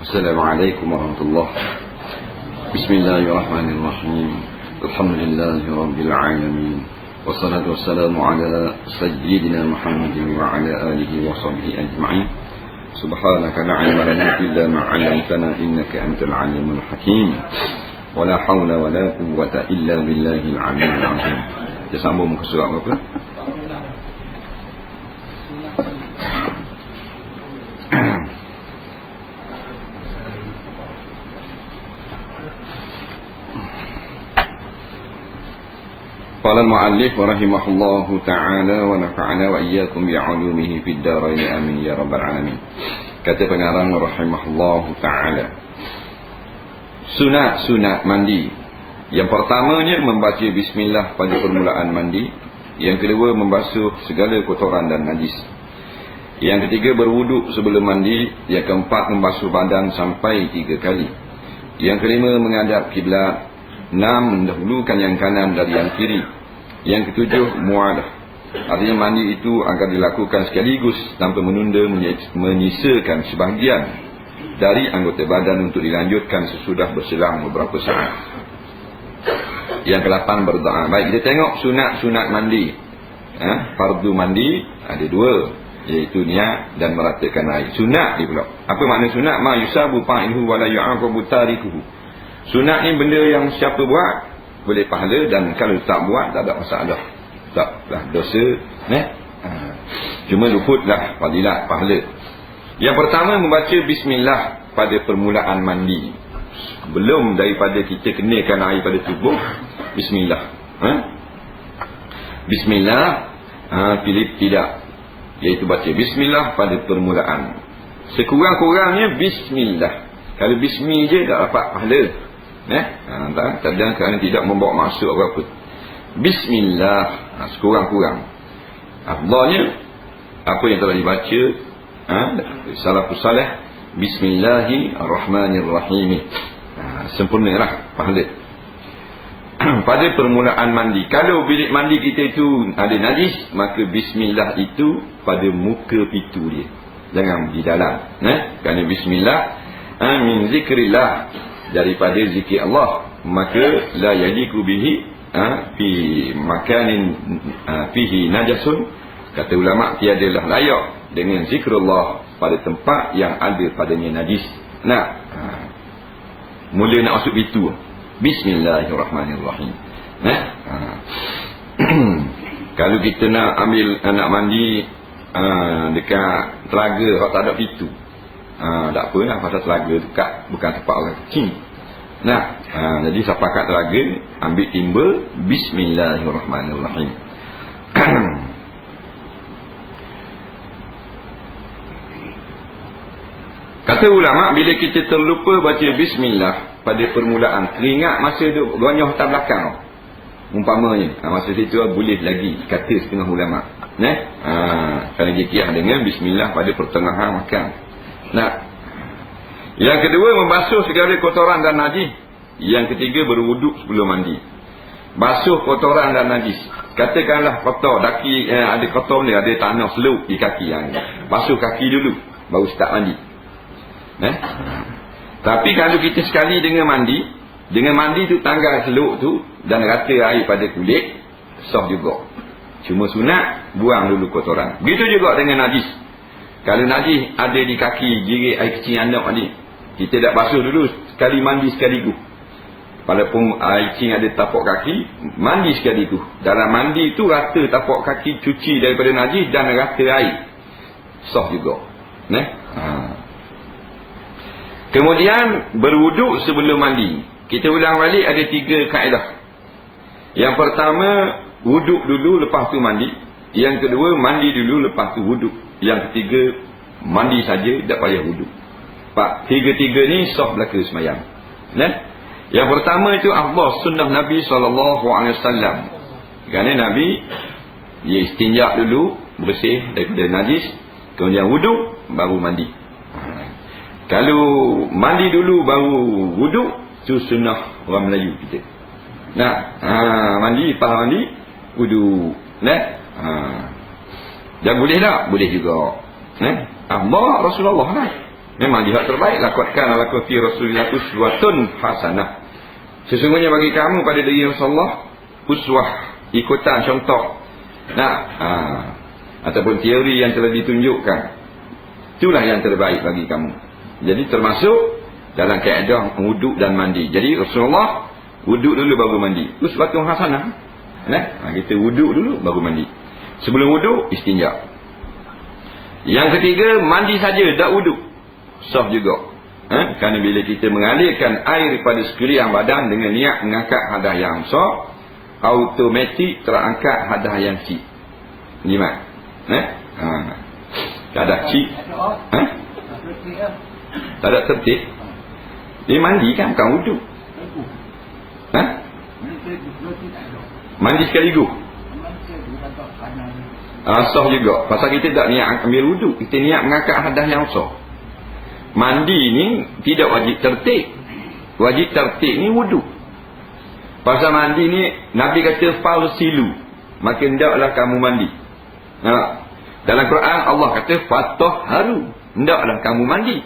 Assalamualaikum warahmatullahi wabarakatuh. Bismillahirrahmanirrahim. Alhamdulillahi rabbil alamin. Wassalatu wassalamu ala sayyidina Muhammadin wa ala alihi wa sahbihi ajma'in. Subhanaka la ilma lana illa ma 'allamtana innaka antal alimul hakim. Wa la hawla wa la quwwata illa billahil aliyyil azim. Kita sambung muka surat berapa? Qala al-mu'allif rahimahullahu ta'ala wa nafa'ana wa iyyakum bi'ulumihi fid dharain amin ya rabbal alamin. Kata pengarang rahimahullahu ta'ala, sunat mandi. Yang pertamanya membaca bismillah pada permulaan mandi. Yang kedua membasuh segala kotoran dan najis. Yang ketiga berwuduk sebelum mandi. Yang keempat membasuh badan sampai 3 kali. Yang kelima menghadap kiblat. 6 mendahulukan yang kanan dari yang kiri. Yang ketujuh muadah. Artinya mandi itu akan dilakukan sekaligus tanpa menunda menyisakan sebahagian dari anggota badan untuk dilanjutkan sesudah berselang beberapa saat. Yang ke-8 berdoa. Baik, kita tengok sunat mandi. Fardu mandi ada 2, iaitu niat dan meratakan air. Sunat dia pula. Apa makna sunat? Ma yusabu fa'iluhu wa la yu'aqabu tarikuhu. Sunat ni benda yang siapa buat boleh pahala, dan kalau tak buat tak ada masalah, taklah dosa, cuma luputlah fadilat pahala. Yang pertama membaca bismillah pada permulaan mandi. Belum daripada kita kenakan air pada tubuh, bismillah. Bismillah pilih tidak, iaitu baca bismillah pada permulaan. Sekurang-kurangnya bismillah. Kalau bismi je tak dapat pahala. Kadang kerana tidak membawa maksud apa-apa. Bismillah sekurang-kurang. Afdalnya apa yang telah dibaca salafus salih, Bismillahirrahmanirrahim. Sempurnalah pahala. Pada permulaan mandi. Kalau bilik mandi kita itu ada najis, maka bismillah itu pada muka pintu dia, jangan di dalam. Kerana bismillah min zikrillah, daripada zikir Allah, maka la yaliku bihi fi makanin fihi najasun. Kata ulama, tiadalah layak dengan zikrullah pada tempat yang ada padanya najis. Mula nak masuk itu, bismillahirrahmanirrahim. Kalau kita nak mandi dekat telaga kalau tak ada pintu, tak apa lah, pasal telaga tu bukan tempat orang kecil. Jadi siapa kat telaga, ambil timba, bismillahirrahmanirrahim. Kata ulama, bila kita terlupa baca bismillah pada permulaan, teringat masa tu gonyoh tak belakang, umpamanya masa situ boleh lagi, kata setengah ulama. Kerana dia dengan bismillah pada pertengahan makan. Yang kedua membasuh segala kotoran dan najis. Yang ketiga berwuduk sebelum mandi. Basuh kotoran dan najis. Katakanlah kotor kaki, ada kotor ni, ada tanah seluk di kaki, basuh kaki dulu baru start mandi. Tapi kalau kita sekali dengan mandi tu tanggal seluk tu dan rata air pada kulit, sah juga. Cuma sunat buang dulu kotoran. Begitu juga dengan najis. Kalau najis ada di kaki, jirit air kecil anak ni, kita dah basuh dulu, sekali mandi sekaligus. Walaupun air kecil ada tapak kaki, mandi sekaligus. Dalam mandi tu rata tapak kaki, cuci daripada najis dan rata air, sah juga. Kemudian berwuduk sebelum mandi. Kita ulang balik, ada 3 kaedah. Yang pertama, wuduk dulu lepas tu mandi. Yang kedua, mandi dulu lepas tu wuduk. Yang ketiga, mandi saja, tak payah wuduk. Tiga-tiga ni sah belaka semayang. Yang pertama itu afdal sunnah Nabi SAW. Kerana Nabi dia istinja dulu, bersih daripada najis, kemudian wuduk baru mandi. Kalau mandi dulu baru wuduk, itu sunnah orang Melayu kita. Mandi, lepas mandi wuduk. Dan boleh tak? Boleh juga. Allah Rasulullah lah. Memang jihad terbaik. Laqad kana lakum fi Rasulillah uswatun hasanah. Sesungguhnya bagi kamu pada diri Rasulullah uswah, ikutan, contoh. Ataupun teori yang telah ditunjukkan. Itulah yang terbaik bagi kamu. Jadi termasuk dalam kaedah wuduk dan mandi. Jadi Rasulullah wuduk dulu baru mandi. Uswatun hasanah. Kita wuduk dulu baru mandi. Sebelum wuduk istinja. Yang ketiga, mandi saja tak wuduk, sah juga. Kerana bila kita mengalirkan air pada sekalian badan dengan niat mengangkat hadas yang besar, automatik terangkat hadas yang kecil. Limat. Hadas kecil. Tak ada tertib. Dia mandi kan bukan wuduk. Mandi sekaligus. Sah juga. Pasal kita tak niat ambil wuduk, kita niat mengangkat hadas yang besar. Mandi ni tidak wajib tertib. Wajib tertib ni wuduk. Pasal mandi ni Nabi kata farsilu, maka hendaklah kamu mandi. Dalam Quran Allah kata fatahharu, hendaklah kamu mandi.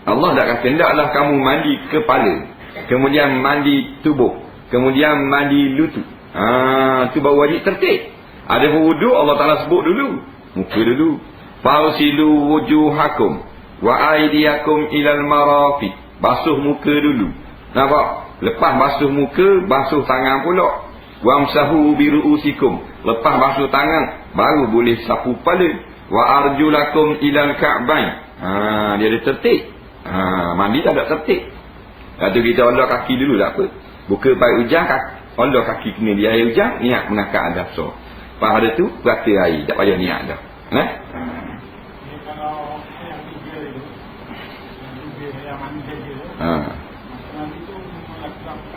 Allah tak kata hendaklah kamu mandi kepala, kemudian mandi tubuh, kemudian mandi lutut. Tu baru wajib tertib. Ada wuduk Allah Ta'ala sebut dulu muka dulu. Farsilu wujuhakum wa aydiyakum ilal marafiq. Basuh muka dulu. Nampak? Lepas basuh muka, basuh tangan pula. Wamsahu biru'usikum. Lepas basuh tangan, baru boleh sapu kepala. Wa arjulakum ilal ka'bain. Dia ada tertib. Mandi tak ada tertib. Lepas tu kita olok kaki dulu tak apa. Buka baik hujan, olok kaki kena di air hujan, niat mengangkat hadas besar. Lepas ada tu, berata air. Tak payah niat dah.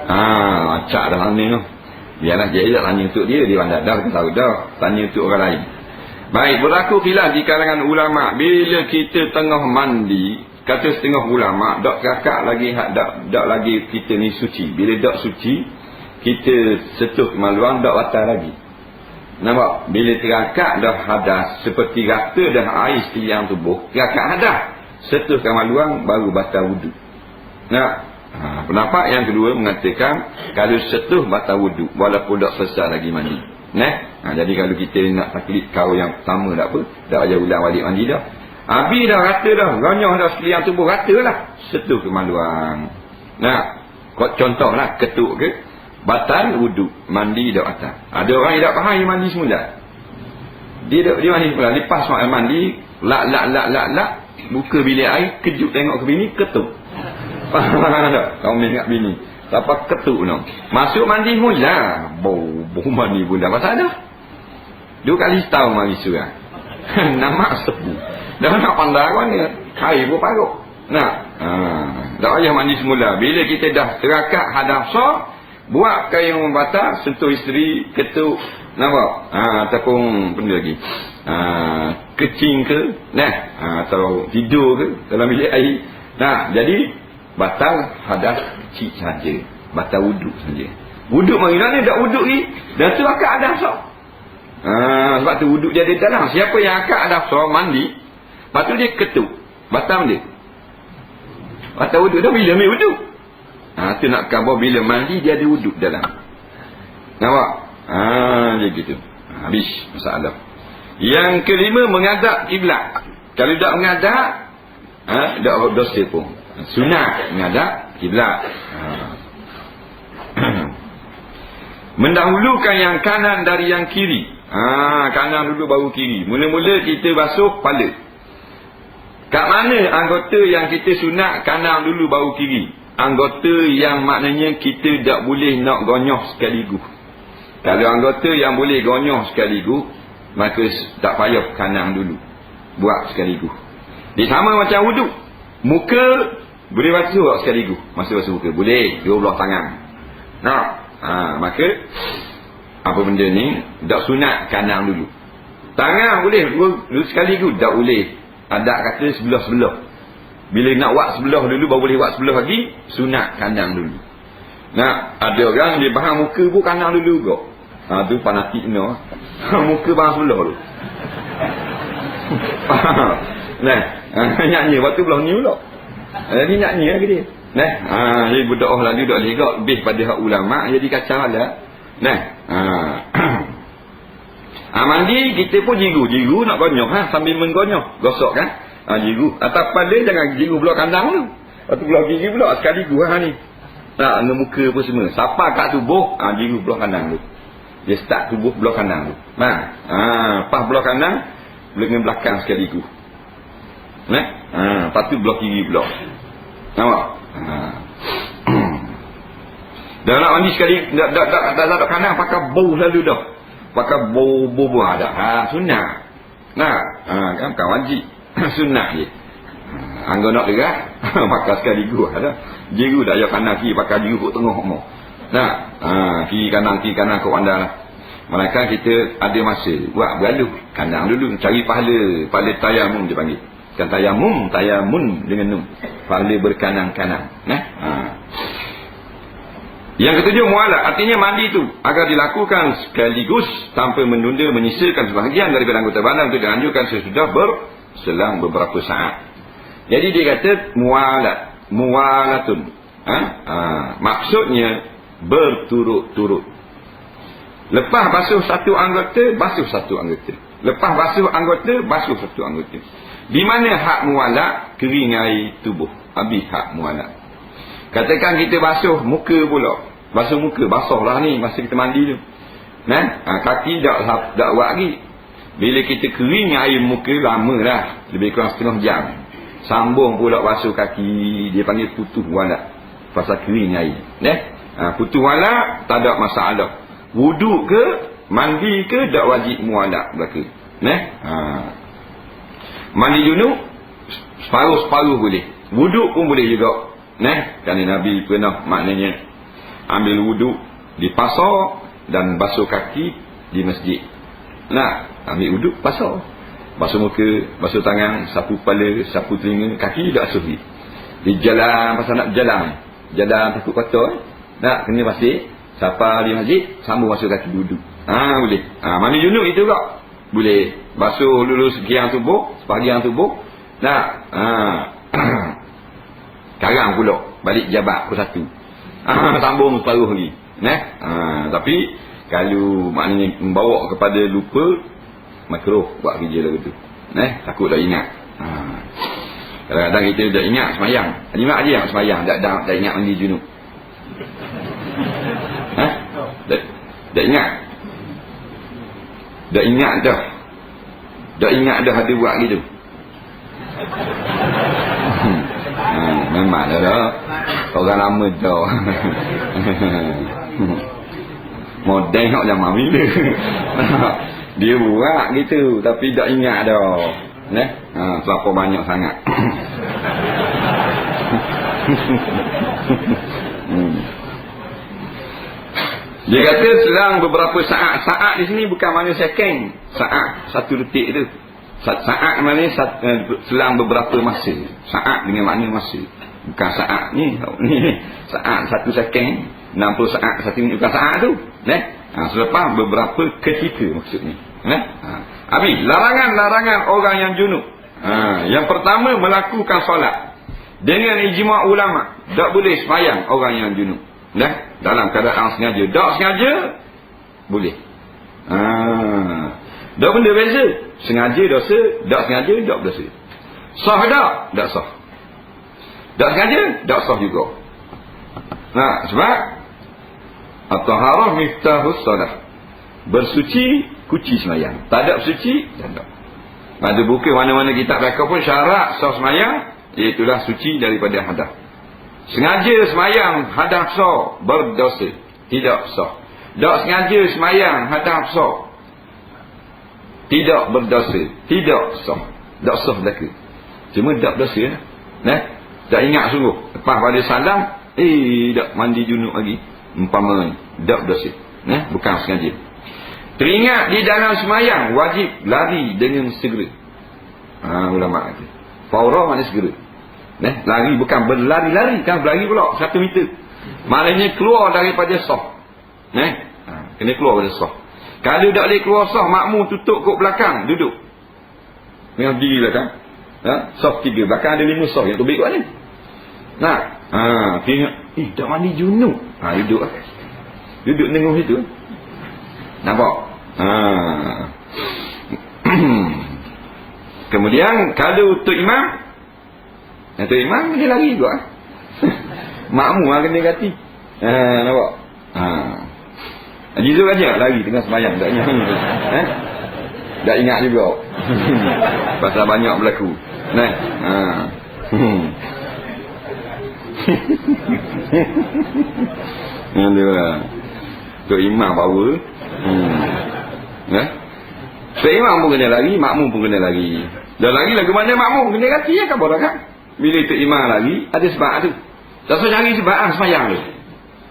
Acak dah tanya tu. Biarlah dia tak tanya untuk dia. Dia orang dah tahu dah. Tanya untuk orang lain. Baik, berlaku khilaf di kalangan ulama. Bila kita tengah mandi, kata setengah ulama, tak kakak lagi, tak lagi kita ni suci. Bila tak suci, kita sentuh kemaluan, tak batal lagi. Nampak? Bila terangkat dah hadas, seperti rata dah air sekalian tubuh, terangkat hadas, sentuh kemaluan, baru batal wuduk. Pendapat yang kedua mengatakan kalau sentuh batal wuduk walaupun tak selesai lagi mandi. Jadi kalau kita nak taklid kau yang pertama tak apa, tak payah ulang balik mandi dah. Habis dah rata dah, ronyoh dah sekalian tubuh, rata lah, sentuh kemaluan. Contohlah ketuk ke, batal wuduk, mandi dah batal. Ada orang yang tak faham, dia mandi semula. Dia mandi semula, lepas mandi, lak, buka bilik air, kejut tengok ke bini, ketuk. Faham tak? Kau ingat bini. Lepas ketuk no. Masuk mandi mula. Bau mandi pula. Pasal dah 2 kali setahun mandi surah. Nama sepu. Dah nak pandai kan dia. Air pun paruk. Tak payah mandi semula. Bila kita dah terakat hadas besar, buat perkara yang membatal, sentuh isteri, ketuk, nampak? Ataupun benda lagi. Kecing ke, atau tidur ke dalam bilik air. Jadi batal hadas kecil saja. Batal wuduk saja. Wuduk mana tak wuduk ni, dan tu akad hadas besar. Sebab tu wuduk dia ada dalam. Siapa yang akad hadas besar mandi, lepas tu dia ketuk, batal dia. Batal wuduk dah bila ambil wuduk. Tu nak khabar bila mandi dia ada wuduk dalam. Nampak? Dia gitu. Habis masalah. Yang kelima, menghadap kiblat. Kalau tak menghadap, tak dosa pun. Sunat menghadap kiblat. Mendahulukan yang kanan dari yang kiri. Kanan dulu baru kiri. Mula-mula kita basuh kepala. Kat mana anggota yang kita sunat kanan dulu baru kiri? Anggota yang maknanya kita tak boleh nak gonyoh sekaligus. Kalau anggota yang boleh gonyoh sekaligus, maka tak payah kanan dulu, buat sekaligus. Dia sama macam wuduk. Muka boleh basuh sekaligus. Masa basuh muka boleh, dua belah tangan. Maka apa benda ni tak sunat kanan dulu. Tangan boleh dua sekaligus, tak boleh. Ada kata sebelah-sebelah. Bila nak buat sebelah dulu baru boleh buat sebelah lagi, sunat kanan dulu. Ada orang dia bahang muka pun kanan dulu juga. Tu fanatik no. Muka bahang sebelah dulu. Nyanyi waktu belah ni pula. Jadi nyanyi lagi dia. Nah, jadi berdoa lalu dak legak lebih pada hak ulama jadi kacau lah. Nah, mandi kita pun jigu nak gonyok sambil menggonyok, gosok kan. Jigu atas pada jangan jigu belah kandang tu. Waktu belah gigi pula sekali gua ni. Dengan muka pun semua. Siapa kat tubuh, jigu belah kandang tu. Dia start tubuh belah kandang tu. Pas belah kandang dengan belakang sekali gua. Lepas tu belah kiri pula. Nampak? Dah nak mandi sekali dah kanan pakai bau lalu dah. Pakai bau ada. Sunnah. Kan bukan wajib. Sunnah je. Anggo nak juga pakai sekali gua ada. Jiru dah ya kanan kiri pakai jiru kat tengah mo. Kiri kanan kau andal. Malaikat kita ada masa buat berlalu kandang dulu cari pahala tayamum dia panggil. Kan tayamun dengan nun. Pahala berkanang-kanang. Yang ketujuh mualah, artinya mandi itu agar dilakukan sekaligus tanpa menunda menyisakan sebahagian daripada anggota badan untuk dianjurkan sesudah berselang beberapa saat. Jadi dia kata mualatun. Maksudnya berturut-turut. Lepas basuh satu anggota, basuh satu anggota. Lepas basuh anggota, basuh satu anggota. Di mana hak mualat? Kering air tubuh. Habis hak mualat. Katakan kita basuh muka pula. Basuh muka, basahlah ni masa kita mandi tu. Kaki tak buat lagi. Bila kita kering air muka lama dah. Lebih kurang setengah jam. Sambung pula basuh kaki. Dia panggil putuh walat. Pasal kering air. Putuh walat tak ada masalah. Wuduk ke, mandi ke, tak wajib mualat belaka. Mandi junub separuh-separuh boleh. Wuduk pun boleh juga. Kerana Nabi pernah maknanya ambil wuduk di pasar dan basuh kaki di masjid. Ambil wuduk pasar. Basuh muka, basuh tangan, sapu kepala, sapu telinga, kaki tak basuh. Di jalan pasal nak jalan takut kotor. Kena pasir. Siapa di masjid sambung basuh kaki wuduk. Boleh. Mandi junub itu juga boleh. Basuh dulu sebahagian tubuh. Karang pula balik jabat pukul 1. Sambung separuh lagi. Tapi kalau maknanya membawa kepada lupa, makruh buat kerja lagu tu. Takut tak ingat. Kadang-kadang kita tak ingat semayang. Ingat je yang semayang, tak ingat mandi junub. Tak ingat. Tak ingat dah ada buat gitu. Memang dah orang lama dah. Mau tengok zaman bila. Dia buat gitu tapi tak ingat dah. Terlalu banyak sangat. Dia kata selang beberapa saat di sini bukan makna second. Saat 1 detik tu. Saat maknanya selang beberapa masa. Saat dengan makna masa. Bukan saat ni. Saat 1 second, 60 saat 1 minit bukan saat tu. Selepas beberapa ketika maksudnya. Habis larangan orang yang junub. Yang pertama melakukan solat. Dengan ijma' ulama, tak boleh sembahyang orang yang junub. Dalam keadaan sengaja. Tak sengaja boleh. Dah benda beza. Sengaja dosa, tak sengaja tak dosa. Sah tak sah. Tak sengaja tak sah juga. Sebab at-taharah miftahus solah. Bersuci kunci sembahyang. Tak ada bersuci tak ada. Pada buku mana-mana kitab mereka pun syarat sah sembahyang iaitulah suci daripada hadas. Sengaja sembahyang hadas sah berdosa, tidak sah. Tak sengaja sembahyang hadas sah tidak berdosa, tidak sah. Tak sah belaka. Cuma tak berdosa. Tak ingat sungguh. Lepas pada salam, tak mandi junub lagi. Umpama tak berdosa. Bukan sengaja. Teringat di dalam sembahyang wajib lari dengan segera. Ulama kata. Faurah maknanya segera. Lari bukan berlari-lari, kan berlari pula 1 meter. Maknanya keluar daripada sah. Kena keluar daripada sah. Kalau tak boleh keluar sah, makmum tutup kok belakang, duduk. Dengan diri lah kan. Saf 3, belakang ada 5 saf yang terbaik ni. Nah, tengok, dah mandi junub. Duduk lah. Duduk tengok itu. Nampak? Kemudian kalau untuk imam, dia lari juga. Makmum lah kena ganti. Nampak? Jizul aja lari tengah sembahyang, tak ingat. Tak ingat juga. Pasal banyak berlaku. Nah. Alhamdulillah. Tok imam power. Tok imam pun kena lari, makmum pun kena lari. Dah lari lagu mana makmum kena ganti ya kan borak kan? Bila tok imam lari, ada sebab tu. Tak usah cari sebab sembahyang tu.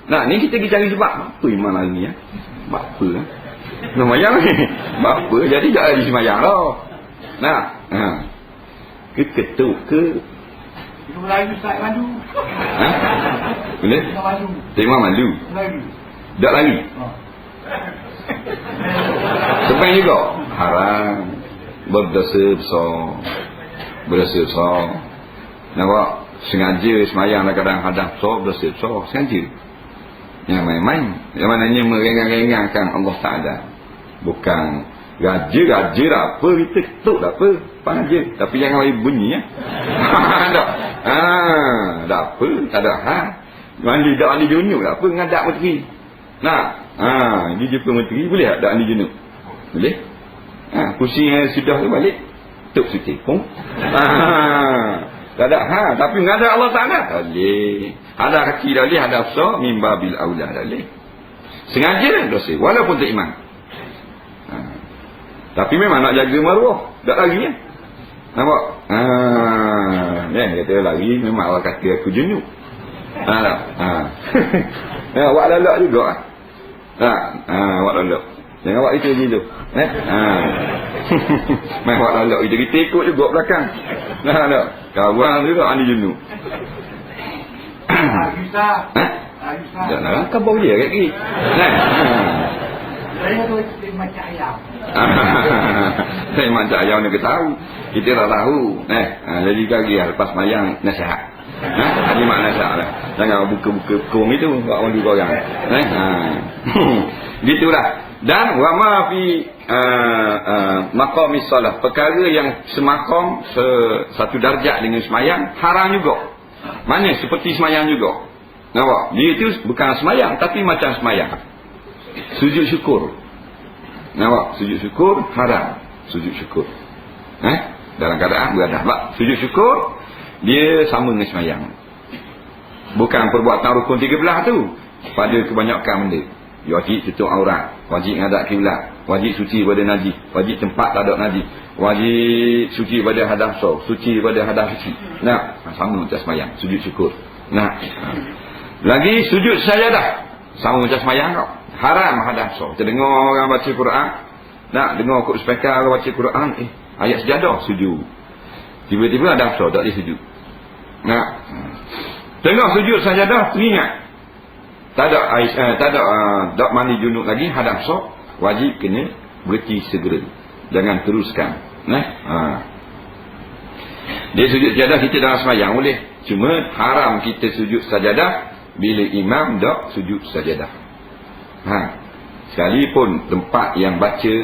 Nah, ni kita pergi cari sebab apa imam lari ya? Sebab apa lah? Sembahyang ni. Sebab apa? Jadi tak lari sembahyang lah. Nah, ketuk ke? Kita lari Ustaz malu. Boleh? Tok imam malu. Tak lari. Sebab juga haram, berdosa besar. Nampak? Sengaja semayang kadang hadap besar, berdosa besar. Sengaja. Yang main-main. Yang maknanya merengang-rengangkan Allah Ta'ala. Bukan raja tak apa, kita ketuk tak apa. Panggil. Tapi jangan bagi bunyi ya. Tak. Tak apa. Tak ada hal. Mandi junub tak apa. Ngadap menteri. Dia jumpa menteri. Boleh tak ahli junub? Boleh. Pusing sudah tu balik. Tuk suci pun. Tak ada hal. Tapi ngadap Allah Ta'ala. Tak boleh. Ada kecil tak boleh. Ada besar. Mimba bil awlah tak boleh. Sengaja dosa. Walaupun tak iman. Tapi memang nak jaga maruah. Tak lari ya. Nampak? Kata lari. Memang Allah kata aku junub. Awak lalak juga. Awak lalak. Jangan awak itu je tu. Main awak lalak itu. Kita ikut juga belakang. Kawan juga ahli junub. Ustaz. Janganlah kabar dia kat kiri. Saya tu macam ayam. Saya macam ayam ni kita tahu. Kita tak tahu. Jadi kaki lepas mayang nasihat. Ini makna nasihat lah. Jangan buka-buka kong itu buat orang dua orang. Gitulah. Dan wa ma fi maqamis solah, perkara yang semakam satu darjat dengan semayang haram juga. Mana seperti semayang juga. Nampak? Dia itu bukan semayang tapi macam semayang. Sujud syukur. Nampak? Sujud syukur haram. Sujud syukur. Dalam keadaan beradah. Sujud syukur dia sama dengan semayang. Bukan perbuatan rukun 13 tu. Pada kebanyakan benda. Wajib tutup aurat, wajib ngadap kiblat, wajib suci pada najis, wajib tempat tak ada najis, wajib suci pada hadas besar, suci pada hadas kecil. Sama macam semayang. Sujud syukur. Lagi sujud sajadah. Sama macam semayang kau. Haram hadas besar. Kita dengar orang baca Quran, dengar kot speaker orang baca Quran, ayat sejadah sujud. Tiba-tiba hadas besar tak boleh sujud. Tengah sujud sajadah teringat tak ada mandi junub lagi, hadas besar, wajib kena berhenti segera. Jangan teruskan. Dia sujud sajadah kita dalam semayang boleh. Cuma haram kita sujud sajadah bila imam tak sujud sajadah. Sekalipun tempat yang baca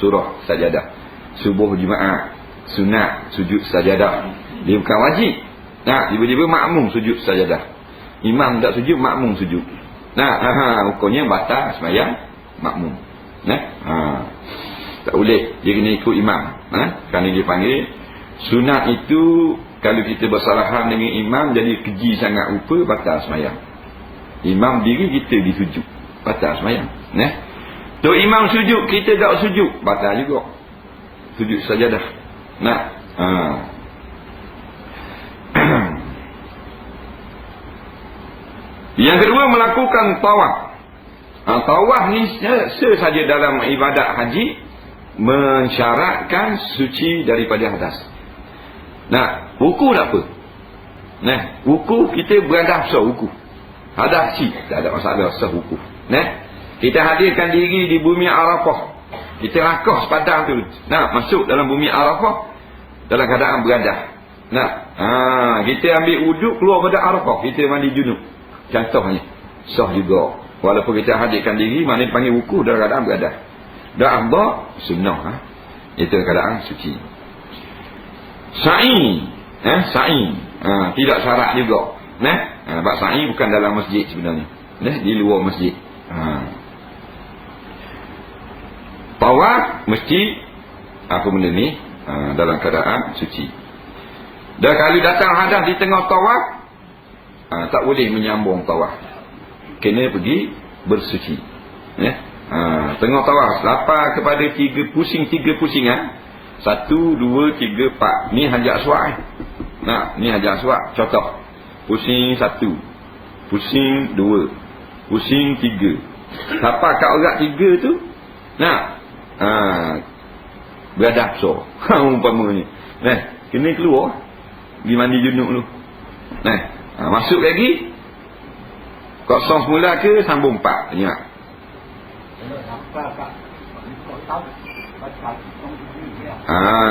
surah sajadah. Subuh Jumaat, sunat sujud sajadah. Dia bukan wajib. Tiba-tiba makmum sujud sajadah. Imam tak sujud, makmum sujud. Hukumnya batal semayang makmum. Tak boleh. Dia kena ikut imam. Kerana dia panggil sunat itu kalau kita bersalahan dengan imam jadi keji sangat rupa, batal semayang. Imam diri kita disujud, batal semayang. Tu imam sujud kita tak sujud, batal juga. Sujud sajadah. Yang kedua, melakukan tawaf. Tawaf ni sesaja dalam ibadat haji mensyaratkan suci daripada hadas. Wuku tak apa. Wuku kita beradah besar wuku. Hadas kecil tak ada masalah, sah wuku. Kita hadirkan diri di bumi Arafah. Kita langkah sepadang tu. Masuk dalam bumi Arafah dalam keadaan beradah. Kita ambil wuduk keluar pada Arafah, kita mandi junub. Contohnya. Sah juga. Walaupun kita hadirkan diri, mana panggil wukuf dalam keadaan beradah. Dah amba sunnah. Itu keadaan suci. Sa'i. Sa'i. Tidak syarat juga. Sebab sa'i bukan dalam masjid sebenarnya. Di luar masjid. Tawaf mesti apa benda ni dalam keadaan suci. Dan kalau datang hadas di tengah tawaf, tak boleh menyambung tawaf. Kena pergi bersuci. Tengah tawaf lapar kepada 3 pusingan. 1, 2, 3, 4. Ni Hajar Aswad. Ni Hajar Aswad. Contoh. Pusing 1, pusing 2, pusing 3. Lapar kat orang 3 tu, beradah besar. Umpamanya. Kena keluar. Pergi mandi junub dulu. Masuk lagi. Kosong semula ke sambung 4. Ingat.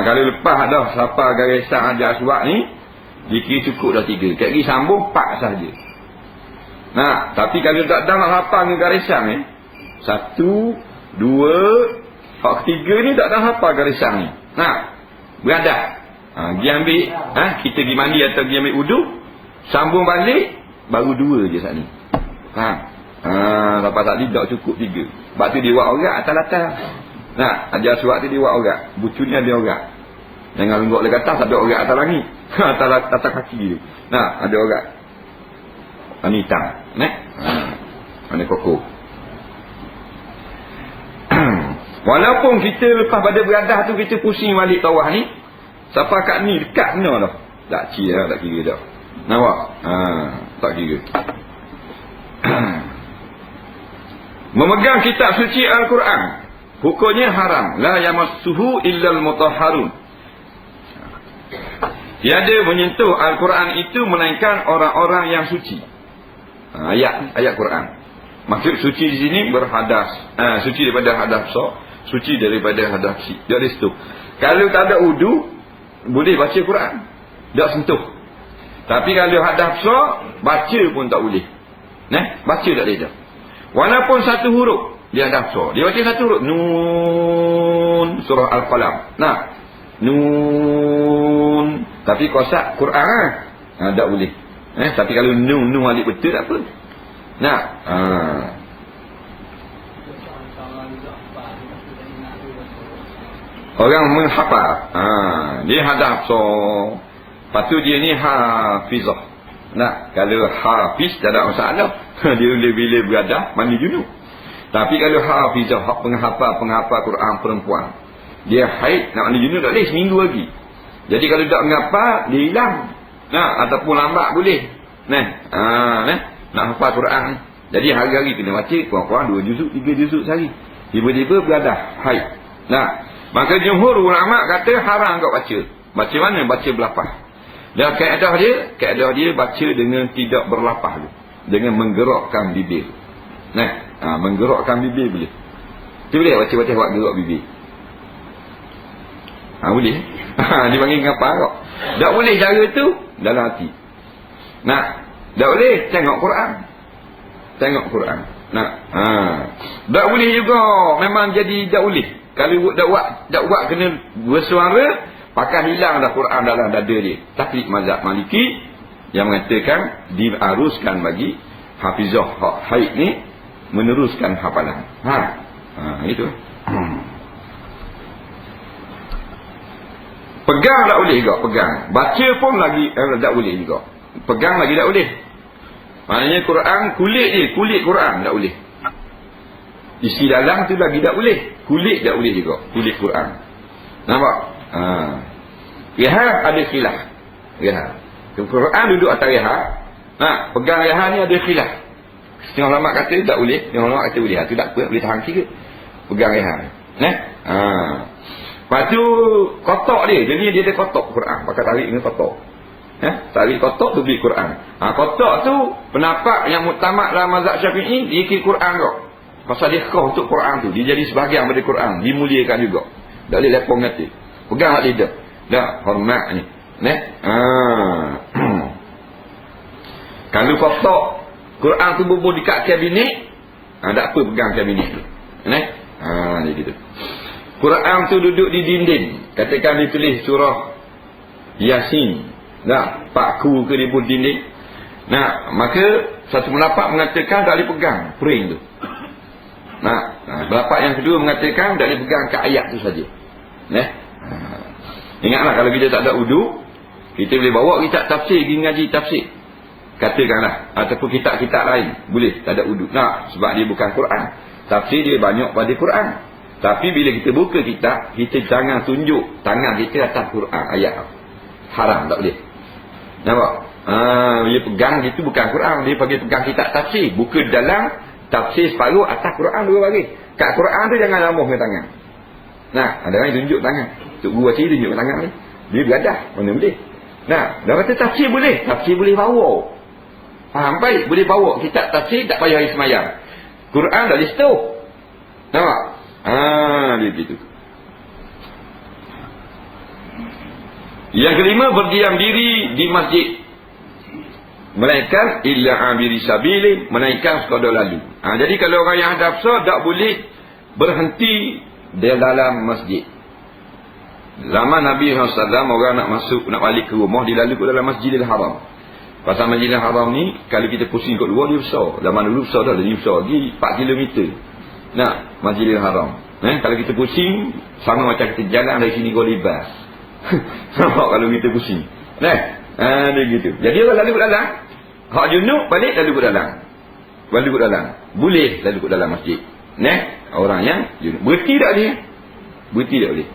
Kalau lepas dah siapa garisan Hajar Aswad ni, dikira cukup dah 3. Kat lagi sambung 4 sahaja. Tapi kalau tak dah nak hafal dengan garisan ni, 1, 2, hak ketiga ni tak dah hafal garisan ni. Beradah. Pergi ambil, kita pergi mandi atau pergi ambil wuduk, sambung balik, baru 2 je saat ni. Lepas tadi tak cukup 3. Sebab tu dia buat orang atas-atas. Hajar Aswad tu dia buat orang. Bucunya dia orang. Jangan lenggok dekat atas, ada orang atas langit. atas kaki dia. Ada orang. Ini hitam. Mana kokok. Walaupun kita lepas pada beradah tu, kita pusing balik tawaf ni, siapa kat ni dekat mana dah. Tak kira tak kira dah. Nampak? Tak kira. Memegang kitab suci Al-Quran, hukumnya haram. La yamassuhu illal mutahharun. Tiada menyentuh Al-Quran itu melainkan orang-orang yang suci. Ayat Quran. Maksud suci di sini berhadas. Suci daripada hadas besar, suci daripada hadas kecil. Jadi situ. Kalau tak ada wudu, boleh baca Quran. Tak sentuh. Tapi kalau hadas besar, baca pun tak boleh. Baca tak boleh dah. Walaupun satu huruf dia hadas besar, dia baca satu huruf. Nun, surah Al-Qalam. Nun. Tapi kosak Quran tak boleh. Tapi kalau nun alif betul tak apa. Orang menghafal, dia hadaf. So lepas tu dia ni hafizah. Kalau hafiz tak ada masalah. Dia boleh bila beradah mandi junub. Tapi kalau hafizah, penghafal Quran perempuan, dia haid nak mandi junub tak boleh, seminggu lagi. Jadi kalau tak menghafal, dia hilang. Ataupun lambat boleh. Nak hafal Quran. Jadi hari-hari kena baca kurang-kurang 2 juzuk, 3 juzuk sehari. Tiba-tiba beradah haid. Maka jumhur ulama kata haram kau baca. Baca mana? Baca berlapah. Dan kaedah dia baca dengan tidak berlapah tu. Dengan menggerakkan bibir. Menggerakkan bibir boleh. Dia boleh baca-baca buat gerak bibir. Boleh. Dia panggil ngapa kau. Tak boleh cara tu dalam hati. Tak boleh tengok Quran. Tengok Quran. Tak boleh juga. Memang jadi tak boleh. Kalau tak buat kena bersuara, pakai hilang dah Quran dalam dada dia. Taklid mazhab Maliki yang mengatakan diharuskan bagi hafizah haid ni meneruskan hafalan. Itu. Pegang tak boleh juga, pegang. Baca pun lagi tak boleh juga. Pegang lagi tak boleh. Maknanya Quran kulit je, kulit Quran tak boleh. Isi dalam tu lagi tak boleh. Kulit tak boleh juga, kulit Quran. Nampak? Rehat ada khilaf. Rehat. Quran duduk atas rehat. Pegang rehat ni ada khilaf. Setengah ulama kata tak boleh, setengah ulama kata boleh. Tu tak apa, boleh tahan kira. Pegang rehat. Lepas tu kotak dia, jadi dia ada kotak Quran. Pakai tarik dengan kotak. Tarik kotak tu beli Quran. Kotak tu pendapat yang muktamad dalam mazhab Syafi'i, dia kira Quran kau. Pasal dia kau untuk Quran tu, dia jadi sebahagian daripada Quran, dimuliakan juga. Tak boleh lepong kata. Pegang hak lidah. Dah hormat ni. Kalau kotak Quran tu bubuh dekat kabinet, tak apa pegang kabinet tu. Dia gitu. Quran tu duduk di dinding, katakan ditulis surah Yasin, paku ke di dinding. Maka satu pendapat mengatakan tak boleh pegang frame tu. Pendapat yang kedua mengatakan tak boleh pegang kat ayat tu saja. Ingatlah kalau kita tak ada wudu, kita boleh bawa kitab tafsir pergi ngaji tafsir, katakanlah, ataupun kitab-kitab lain boleh tak ada wudu. Sebab dia bukan Quran. Tafsir dia banyak pada Quran. Tapi bila kita buka kitab, kita jangan tunjuk tangan kita atas Quran ayat. Haram, tak boleh. Nampak? Dia pegang itu bukan Quran, dia panggil pegang kitab tafsir. Buka dalam tafsir separuh, atas Quran dua bagi. Kat Quran tu jangan lambungkan tangan. Ada orang tunjuk tangan. Tok guru baca tunjuk tangan ni. Dia beradah, mana boleh. Dah kata tafsir boleh. Tafsir boleh bawa. Faham baik? Boleh bawa kitab tafsir, tak payah hari semayang. Quran dah di situ. Nampak? Dia begitu. Yang kelima, berdiam diri di masjid. Melainkan illa abiri sabili, melainkan sekadar lalu. Jadi kalau orang yang hadap besar tak boleh berhenti di dalam masjid. Zaman Nabi SAW, orang nak masuk, nak balik ke rumah, dia lalu ke dalam Masjidil Haram. Pasal Masjidil Haram ni, kalau kita pusing kat luar, dia besar. Zaman dulu besar dah, dia besar lagi 4 km. Masjidil Haram. Kalau kita pusing, sama macam kita jalan dari sini ke Libas. Nampak kalau kita pusing. Dia gitu. Jadi orang lalu ke dalam. Hak junub balik lalu ke dalam. Lalu ke dalam. Boleh lalu ke dalam masjid. Orang yang junub. Berhenti tak dia? Berhenti tak boleh.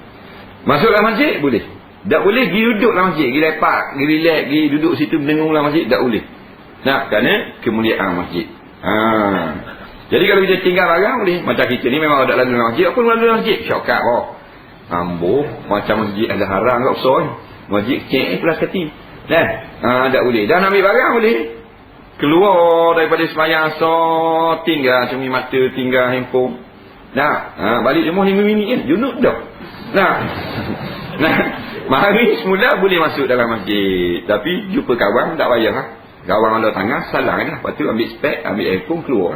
Masuk dalam masjid boleh. Tak boleh pergi duduk dalam masjid, pergi lepak, pergi relax, pergi duduk situ mendengung dalam masjid, tak boleh. Kerana kemuliaan masjid. Jadi kalau kita tinggal barang boleh. Macam kita ni memang ada lalu dalam masjid, apa lalu dalam masjid? Shortcut ambuh macam masjid ada haram kat besar ni. Masjid kecil pelas kati. Tak boleh. Dan ambil barang boleh. Keluar daripada sembahyang asar, tinggal cermin mata, tinggal handphone. Balik rumah 5 minit je, junub dah. Mari semula boleh masuk dalam masjid, tapi jumpa kawan tak payah lah. Kawan ada tangan salah lah. Lepas tu ambil spek, ambil handphone, keluar.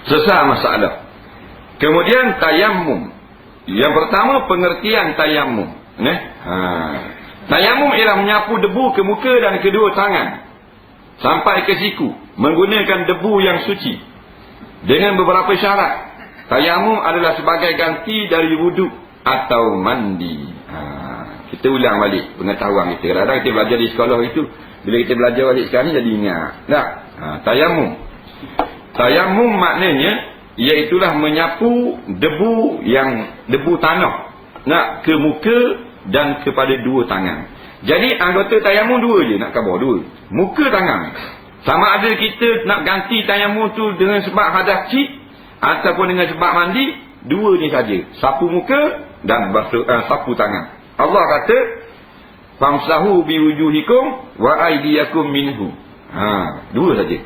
Selesai masalah. Kemudian tayammum. Yang pertama, pengertian tayammum. Tayammum ialah menyapu debu ke muka dan kedua tangan sampai ke siku, menggunakan debu yang suci dengan beberapa syarat. Tayammum adalah sebagai ganti dari wuduk atau mandi. Kita ulang balik pengetahuan kita. Kadang-kadang kita belajar di sekolah itu, bila kita belajar balik sekarang ni jadi ingat. Tayammum. Tayammum maknanya iaitulah menyapu debu tanah ke muka dan kepada dua tangan. Jadi anggota tayammum dua je, nak khabar dua. Muka tangan. Sama ada kita nak ganti tayammum tu dengan sebab hadas cik ataupun dengan sebab mandi, dua ni saja. Sapu muka dan sapu tangan. Allah kata, famsahu biwujuhikum wa aydiyakum minhu. Dua saja.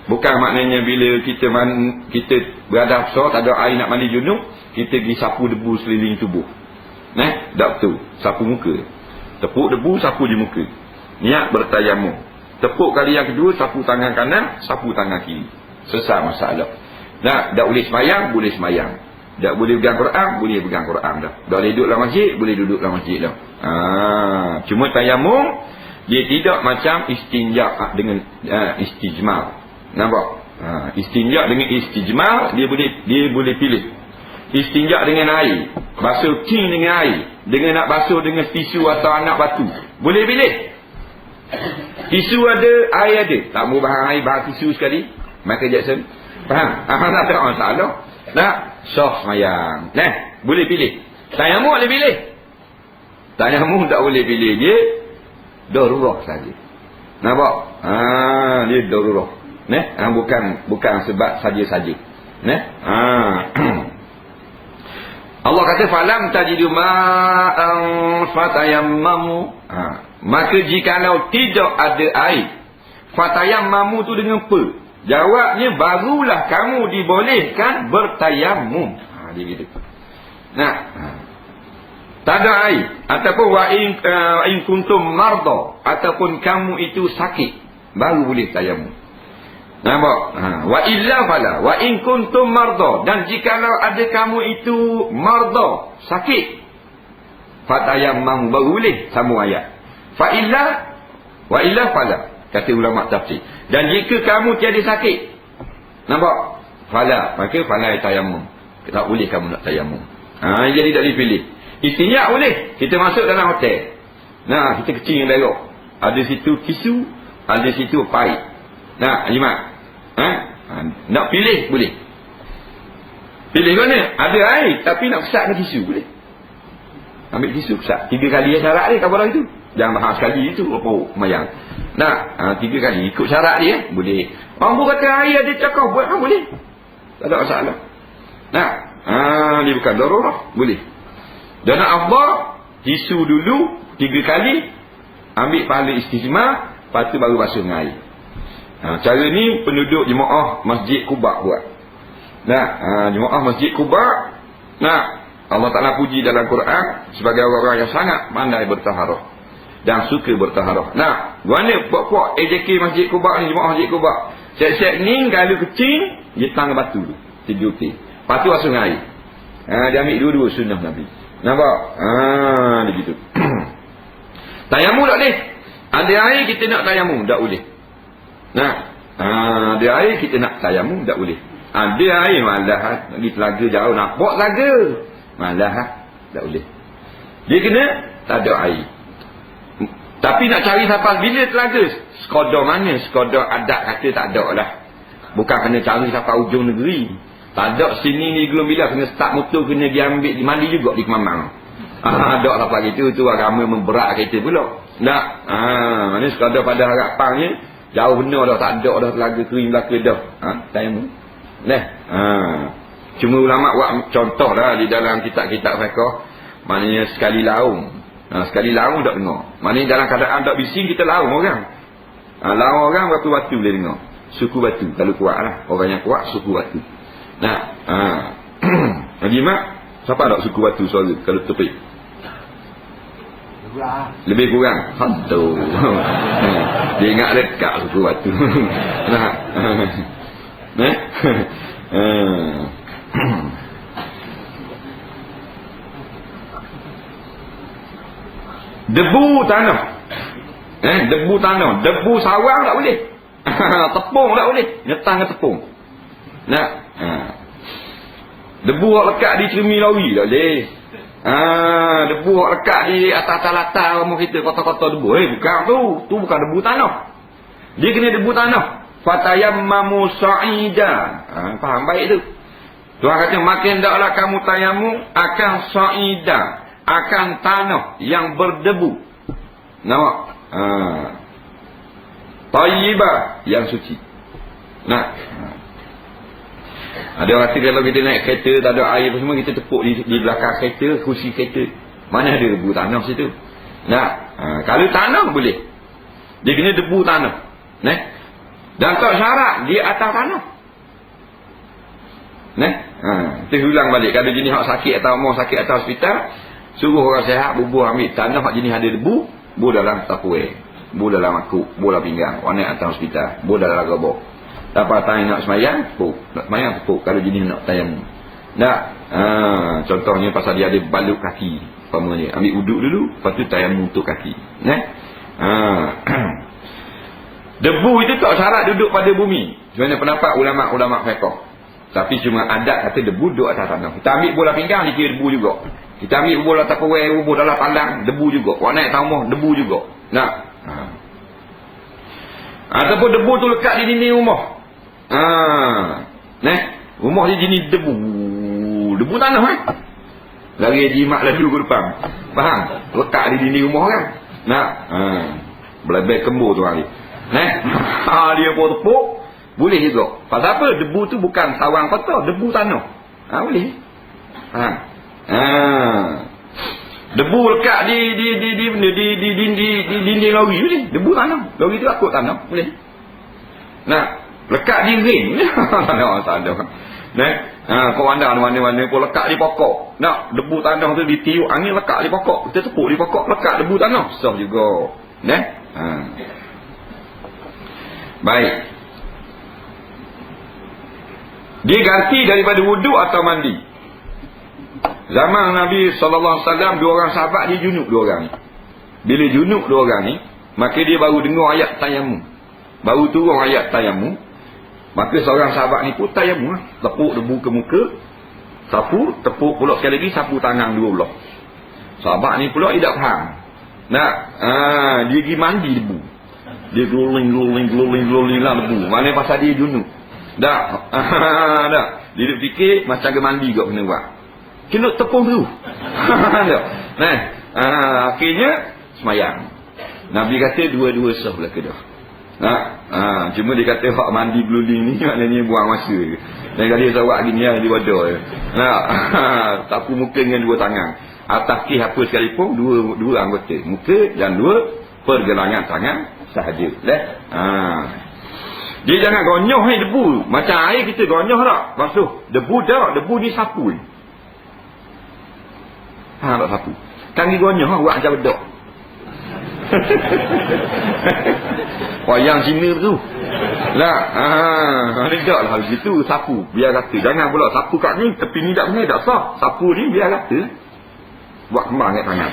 Bukan maknanya bila kita berada besar, tak ada air nak mandi junub, kita pergi sapu debu seliling tubuh. Tak betul. Sapu muka. Tepuk debu, sapu di muka. Niat bertayammum. Tepuk kali yang kedua, sapu tangan kanan, sapu tangan kiri. Selesai masalah. Tak boleh semayang, boleh semayang. Tak boleh pegang Quran, boleh pegang Quran dah. Tak boleh duduk dalam masjid, boleh duduk dalam masjid dah. Cuma tayammum, dia tidak macam istinja dengan istijmal. Nampak? Istinja dengan istijmal, dia boleh pilih. Istinja dengan air, basuh king dengan air, dengan nak basuh dengan tisu atau anak batu, boleh pilih. Tisu ada, air ada. Tak mau bahan air, bahan tisu sekali. Michael Jackson. Faham? Tak ada masalah. Sah semayang. Boleh pilih. Tayammum boleh pilih. Tayammum tak boleh pilih. Dia darurah saja. Nampak? Dia darurah. Bukan sebab saja-saja. Allah kata falam tajidu ma'an fatayammamu. Maka jikalau tidak ada air, fatayammamu tu dengan apa? Jawabnya, barulah kamu dibolehkan bertayammum. Dia gitu. Nah, tak ada air. Ataupun wa in kuntum marda, ataupun kamu itu sakit, baru boleh tayamum. Nampak? Wa illa fala. Wa in kuntum marda, dan jikalau ada kamu itu marda, sakit, fatayammam, baru boleh sambung ayat. Fa illa wa illa fala, kata ulama tafsir. Dan jika kamu tiada sakit, nampak? Fala, maka fala tayammum. Tak boleh kamu nak tayamum. Jadi tak dipilih. Istinja boleh. Kita masuk dalam hotel. Nah, kita kecil yang darah. Ada situ tisu, ada situ paip. Nah, Hajimat. Nak pilih boleh. Pilih mana? Ada air tapi nak kesatkan tisu boleh. Ambil tisu kesat. 3 kali syarat dia kabarlah itu. Jangan mahal sekali itu apa mayang. Nah, 3 kali ikut syarat dia boleh. Mampu kata air ada cakap buat boleh. Tak ada masalah. Nah, dia bukan darurah, boleh. Dan afdal tisu dulu 3 kali, ambil pahala istijmar, lepas tu baru basuh dengan air. Cara ni penduduk jemaah Masjid Quba buat. Nah, jemaah Masjid Quba, nah, Allah Ta'ala puji dalam Quran sebagai orang-orang yang sangat pandai bertaharah dan suka bertaharah. Nah, mana puak-puak AJK Masjid Quba ni, jemaah Masjid Quba, set-set ni kalau kecil dia tang batu tu 3 utir. Lepas tu basuh dengan air. Dia ambil dua-dua sunnah Nabi. Nampak? Dia gitu. Tayamum tak boleh. Ada air kita nak tayamum tak boleh. Nah, ada air kita nak tayamum tak boleh. Ada air malah pergi telaga jauh nampak telaga. Malah tak boleh. Dia kena tak ada air. Tapi nak cari sampai bila telaga? Sekadar mana? Sekadar adat kata tak ada lah. Bukan kena cari sampai ujung negeri. Tak ada sini ni belum bila kena start motor kena diambil mandi juga di Kemamang. Ada sampai gitu tu agama memberat kita pula. Tak. Mana sekadar pada harapannya jauh benar dah, tak ada dah telaga kering belaka dah. Tayamum. Nah. Cuma ulama buat contoh dah di dalam kitab-kitab fiqh. Maknanya sekali laung. Sekali laung tak dengar. Maknanya dalam keadaan tak bising kita laung orang. Laung orang berapa batu boleh dengar. Suku batu. Kalau kuat lah. Orang yang kuat suku batu. Nah, Haji Mak, siapa nak suku batu suara kalau tepik? Lebih kurang. Aduh. Dia ingat dekat suku batu. Nah. Debu tanah. Debu tanah, debu sawang tak boleh. Tepung tak boleh. Nyetang ke tepung. Nah. Debu yang lekat di cermin lori tak boleh. Debu yang lekat di atas latar rumah kita, kotak-kotak debu. Bukan tu. Tu bukan debu tanah. Dia kena debu tanah. Fatayammamu sa'idan. Faham baik tu. Tuhan kata makin daklah kamu tayamum akan sa'idan, akan tanah yang berdebu. Nampak? Tayyibah, yang suci. Nah. Ada orang kata kalau kita naik kereta tak ada air semua, kita tepuk di belakang kereta, kursi kereta. Mana ada debu tanah situ? Nah, kalau tanah boleh. Dia kena debu tanah. Nah. Dan tak syarat di atas tanah. Nah. Kita ulang balik. Kalau jenis hak sakit atau mau sakit atau hospital, suruh orang sihat bubuh ambil tanah hak jenis ada debu, bubuh dalam tapuai, bubuh dalam makuk, bola pinggang, warna atas hospital, bubuh dalam gabok. Dapat tangan nak semayang, tepuk. Nak semayang, tepuk. Kalau jenis nak tayamum. Tak. Contohnya pasal dia ada balut kaki. Umpamanya. Ambil uduk dulu, lepas tu tayamum untuk kaki. Debu itu tak syarat duduk pada bumi. Sebenarnya pendapat ulama-ulama fiqh. Tapi cuma adat kata debu duduk atas tanah. Kita ambil bola pinggang, dia kira debu juga. Kita ambil bola tapuai, bola dalam pandang, debu juga. Warna naik rumah, debu juga. Nah. Ataupun debu tu lekat di dinding rumah. Rumah dia jenis debu. Debu tanah lari jimat lalu ke depan. Faham? Lekat di dinding rumah kan. Belabek kembur tu hari. Dia pun tepuk, boleh juga. Pasal apa? Debu tu bukan sawang kotor, debu tanah. Boleh. Debu lekat di dinding lori boleh. Debu tanah. Lori tu akut tanah, boleh. Lekat di ring. Tak ada. Kau mana-mana pun lekat di pokok. Nak debu tanah tu ditiup angin lekat di pokok. Kita tepuk di pokok lekat debu tanah. Sah juga. Baik. Dia ganti daripada wuduk atau mandi. Zaman Nabi SAW, dua orang sahabat dia junub dua orang ni. Bila junub dua orang ni, maka dia baru dengar ayat tayamum. Baru turun ayat tayamum. Maka seorang sahabat ni pun tayamum lah. Tepuk debu ke muka, sapu, tepuk pula sekali lagi, sapu tangan dua belah. Sahabat ni pula dia tak faham. Dia pergi mandi debu. Dia geluling lah debu. Mana pasal dia junub. Dah. Dia duk fikir macam ke mandi kot kena buat. Kena tepung dulu. Akhirnya semayang. Nabi kata dua-dua sah lah ke dah. Cuma dia kata hak mandi geluling ni maknanya buang masa. Dan kalau dia sawak gini dia bodoh. Sapu muka dengan dua tangan. Atas kaki apa sekalipun dua anggota. Muka dan dua pergelangan tangan sahaja. Dia jangan gonyoh debu. Macam air kita gonyoh tak? Basuh. Debu tak. Debu ni sapu ni. Tak sapu. Kami gonyoh buat macam bedok. Wayang Cina tu. Tidak lah begitu. Sapu. Biar kata. Jangan pula sapu kat ni. Tepi ni tak benar. Tak sah. Sapu ni biar kata. Buat kembang kat tangan.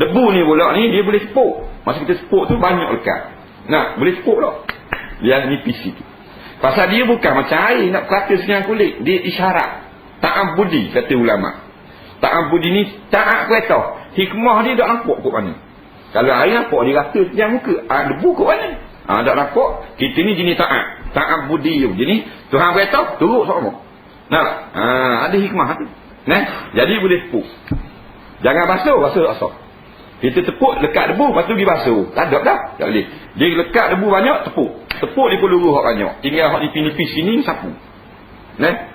Debu ni pula ni. Dia boleh sepuk. Masa kita sepuk tu banyak lekat. Boleh sepuk tak? Biar nipis itu. Pasal dia bukan macam air. Nak kata senyang kulit. Dia isyarat. Ta'abudi kata ulama. Ta'abudi ni ta'ak kereta. Hikmah dia tak nampak kot mana. Kalau air nampak dia rata senyang muka. Debu kot mana. Tak nampak. Kita ni jenis ta'ak. Ta'abudi tu. Jenis Tuhan kereta turut sama. Ada hikmah tu. Jadi boleh tepuk. Jangan basuh asal. Kita tepuk lekat debu. Lepas tu pergi basuh. Tak ada dah. Tak boleh. Dia lekat debu banyak tepuk. Tepuk dia peluru hak banyak. Tinggal hak nipis-nipis sini sapu.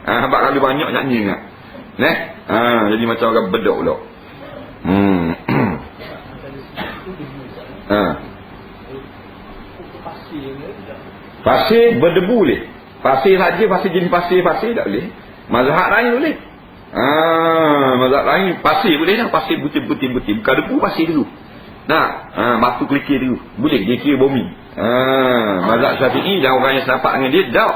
Habak kalau banyak nyanyi ingat. Jadi macam orang bedok pula. Pasir berdebu boleh. Pasir saja, pasir jenis pasir tak boleh. Mazhab lain boleh. Mazhab lain pasir boleh dah. Pasir butir-butir. Bukan debu, pasir dulu. Batu kelikir dulu. Boleh, dia kira bumi. Mazhab Syafi'i dan orang yang senapak dengan dia, tak.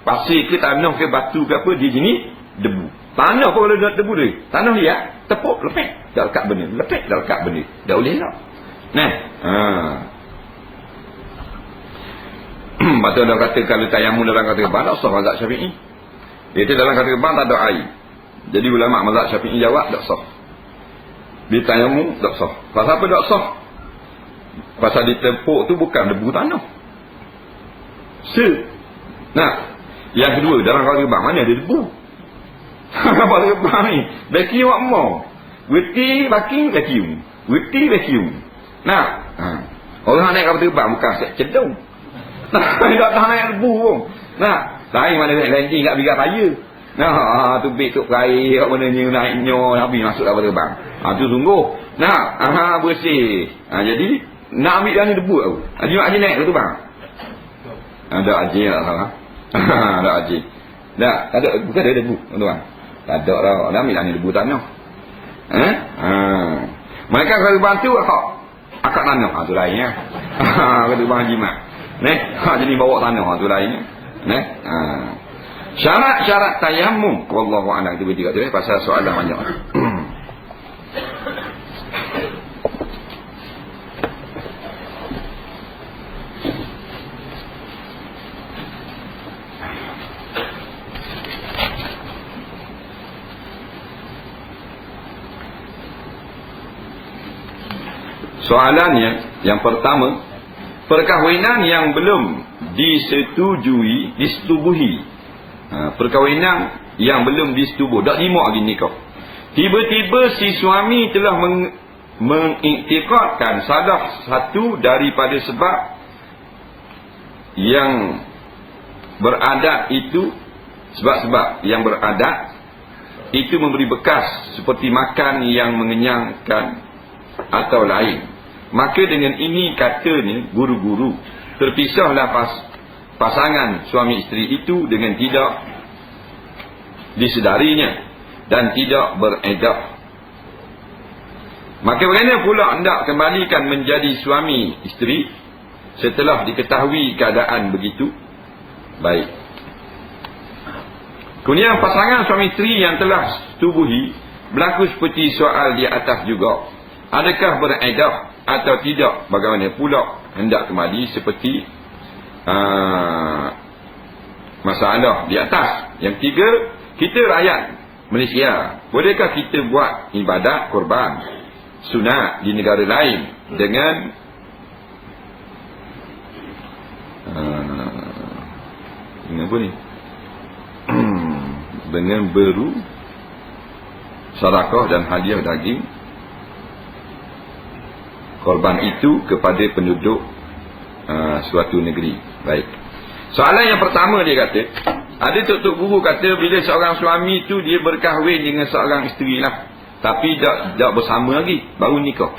Pasir ke tanah ke batu ke apa, dia jenis debu. Tanah pun kalau debu dia. Tanah liat, tepuk, lepek. Tak lekat benda. Lepek, tak lekat benda. Tak boleh tak. Lepas tu dia kata kalau tayamum dalam kata gebang, tak sah mazhab Syafi'i. Dia kata dalam kata gebang tak ada air. Jadi ulama mazhab Syafi'i jawab tak sah. Dia tayamum tak sah. Pasal apa tak sah? Pasal ditepuk tu bukan debu tanah. Yang kedua dalam kata gebang mana ada debu. Apa gebang ni? Vacuum what more? Witi vacuum. Witi vacuum. Orang naik kapal terbang bukan set cedung. Tak naik debu pun. Lain mana naik landing kat bigar raya. Tu beg tu air kat mana ni naiknya habis masuk kapal terbang. Tu sungguh. Bersih. Jadi nak ambil dalam debu tu. Haji naik ke terbang. Ada haji tak salah. Ada haji. Tak ada, bukan ada debu tuan. Tak ada lah. Nak ambil dalam debu tanah. Mereka kalau bantu akak tanah tu lainnya. Kata bang jimat. Jadi bawa tanah tu lainnya. Syarat-syarat tayamum. Wallahu a'lam. Kita bertiga tu pasal soalan banyak. Soalannya yang pertama, perkahwinan yang belum disetubuhi. Perkahwinan yang belum disetubuh, tak lima lagi nikah. Tiba-tiba si suami telah mengiktikadkan salah satu daripada sebab yang beradat itu, sebab-sebab yang beradat itu memberi bekas seperti makan yang mengenyangkan atau lain. Maka dengan ini katanya guru-guru, terpisahlah pasangan suami isteri itu dengan tidak disedarinya dan tidak beredah. Maka bagaimana pula hendak kembalikan menjadi suami isteri setelah diketahui keadaan begitu? Baik. Kemudian pasangan suami isteri yang telah setubuhi berlaku seperti soal di atas juga. Adakah beredah atau tidak? Bagaimana pula hendak kembali seperti masalah di atas. Yang ketiga, kita rakyat Malaysia, bolehkah kita buat ibadat korban sunat di negara lain dengan apa ni? Dengan beru sedekah dan hadiah daging korban itu kepada penduduk suatu negeri. Baik. Soalan yang pertama dia kata, ada tok guru kata bila seorang suami itu dia berkahwin dengan seorang isteri lah, tapi tak bersama lagi, baru nikah.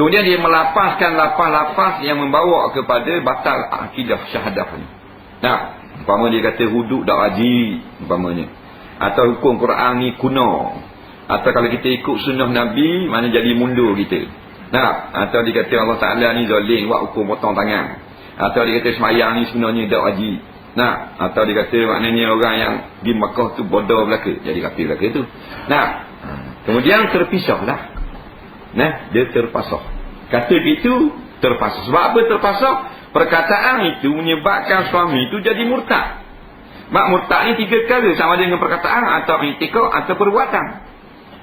Kemudian dia melafazkan lafaz-lafaz yang membawa kepada batal akidah syahadah ni. Nah, umpama dia kata hudud tak wajib umpamanya, atau hukum Quran ni kuno, atau kalau kita ikut sunnah Nabi mana jadi mundur kita. Nah, atau dia kata Allah Ta'ala ni zalim buat hukum potong tangan, atau dia kata sembahyang ni sebenarnya tak wajib. Nah, atau dia kata maknanya orang yang di Makkah tu bodoh belaka, jadi kafir belaka tu. Nah, kemudian terpisahlah. Nah, dia terpasah. Kata gitu terpasah. Sebab apa terpasah? Perkataan itu menyebabkan suami itu jadi murtad. Mak murtad ni 3 kali, sama dengan perkataan atau i'tikad atau perbuatan.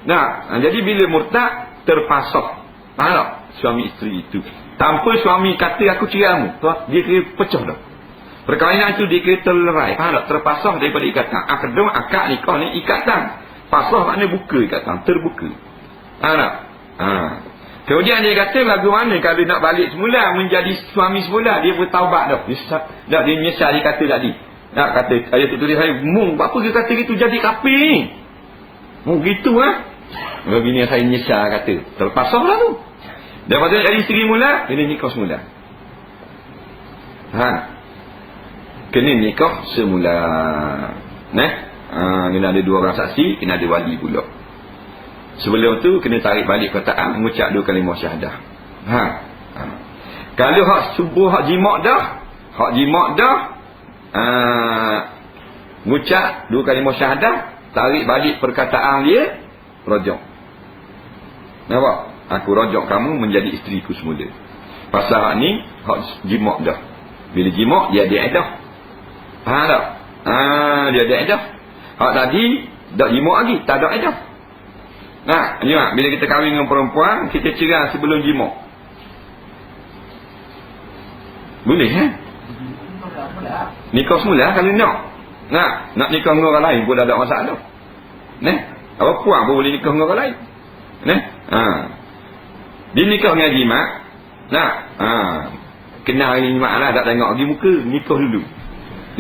Nah, jadi bila murtad terpasah. Faham tak? Suami isteri itu. Tanpa suami kata aku cerai kamu, dia kira pecah dah. Perkahwinan itu dia kira terlerai. Faham tak? Terpasah daripada ikatan. Akdum, akad, nikah ni ikatan. Pasah maknanya buka ikatan, terbuka. Faham tak? Kemudian dia kata bagaimana kalau nak balik semula menjadi suami semula, dia bertaubat dah. Dia menyesal dia kata tadi. Nak kata ayat tu tulis saya, "Mung, apa dia kata gitu jadi kafir ni?" Mung gitu Begini saya menyesal kata. Terpasahlah tu. Daripada jadi isteri mula, kena nikah semula. Kena nikah semula. Kena ada 2 orang saksi, kena ada wali pula. Sebelum tu kena tarik balik perkataan, mengucap 2 kalimah syahadah. Kalau hak subuh hak jimat dah, mengucap 2 kalimah syahadah, tarik balik perkataan dia, rajak. Nampak? Aku rajak kamu menjadi isteriku semula. Pasal hak ni hak jimat dah. Bila jimat dia ada iddah. Faham tak? Dia ada iddah. Hak tadi tak jimat lagi, tak ada iddah. Nah, ni mak, bila kita kahwin dengan perempuan, kita cerai sebelum jimat. Boleh nikah semula kalau nak. Nak nikah dengan orang lain pun dah ada masalah. Apa puan pun boleh nikah dengan orang lain. Dia nikah dengan jimat. Kenal dengan jimat lah, tak tengok lagi muka, nikah dulu.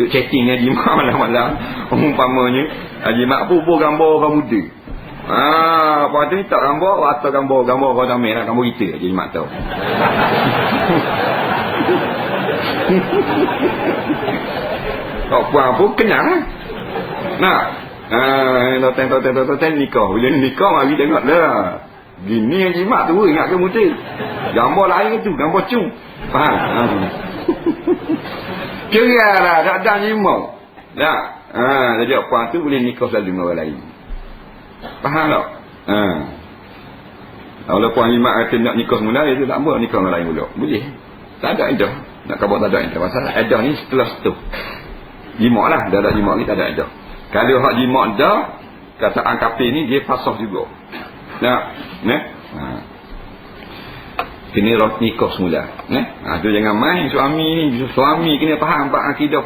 Duk chatting dengan jimat malam-malam. Umpamanya jimat pun gambar orang muda. Lepas tu tak gambar atau gambar orang ramai nak gambar kita je jimat tahu. Kau puan pun kenal lah. Toten nikah. Bila nikah mari tengok dah. Gini jimat tu ingat ke muda. Gambar lain tu, gambar cung. Faham? Kira lah, tak ada jimat. Jadi puan tu boleh nikah selalu dengan orang lain. Faham tak? Kalau puan jimat kata nak nikah semula, dia tak boleh nikah dengan lain pula. Boleh. Tak ada iddah. Nak khabar tak ada iddah. Pasal iddah ni setelah setuh. Jimat lah. Dah ada jimat ni tak ada iddah. Kalau hak jimat dah, kataan kafir ni dia fasah juga. Kena nikah semula. Tu jangan main suami ni. Suami kena faham akidah.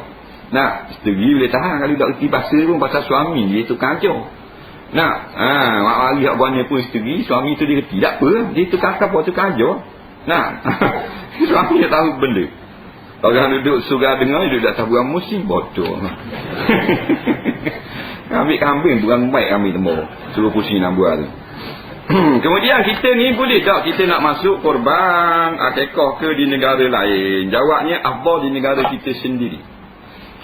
Isteri boleh tahan kalau tak reti bahasa pun pasal suami dia tukang ajar. Mak mari hak buahnya pun isteri, suami tu dia reti. Tak apa, dia tukang apa, tukang ajar. Suami dia tahu benda. Orang duduk surga dengar, dia tak tahu orang musim bodoh. Ambil kambing, tukang baik ambil tembok. Suruh pusing nak buat tu. Kemudian kita ni boleh tak kita nak masuk korban akikah ke di negara lain? Jawabnya afdal di negara kita sendiri.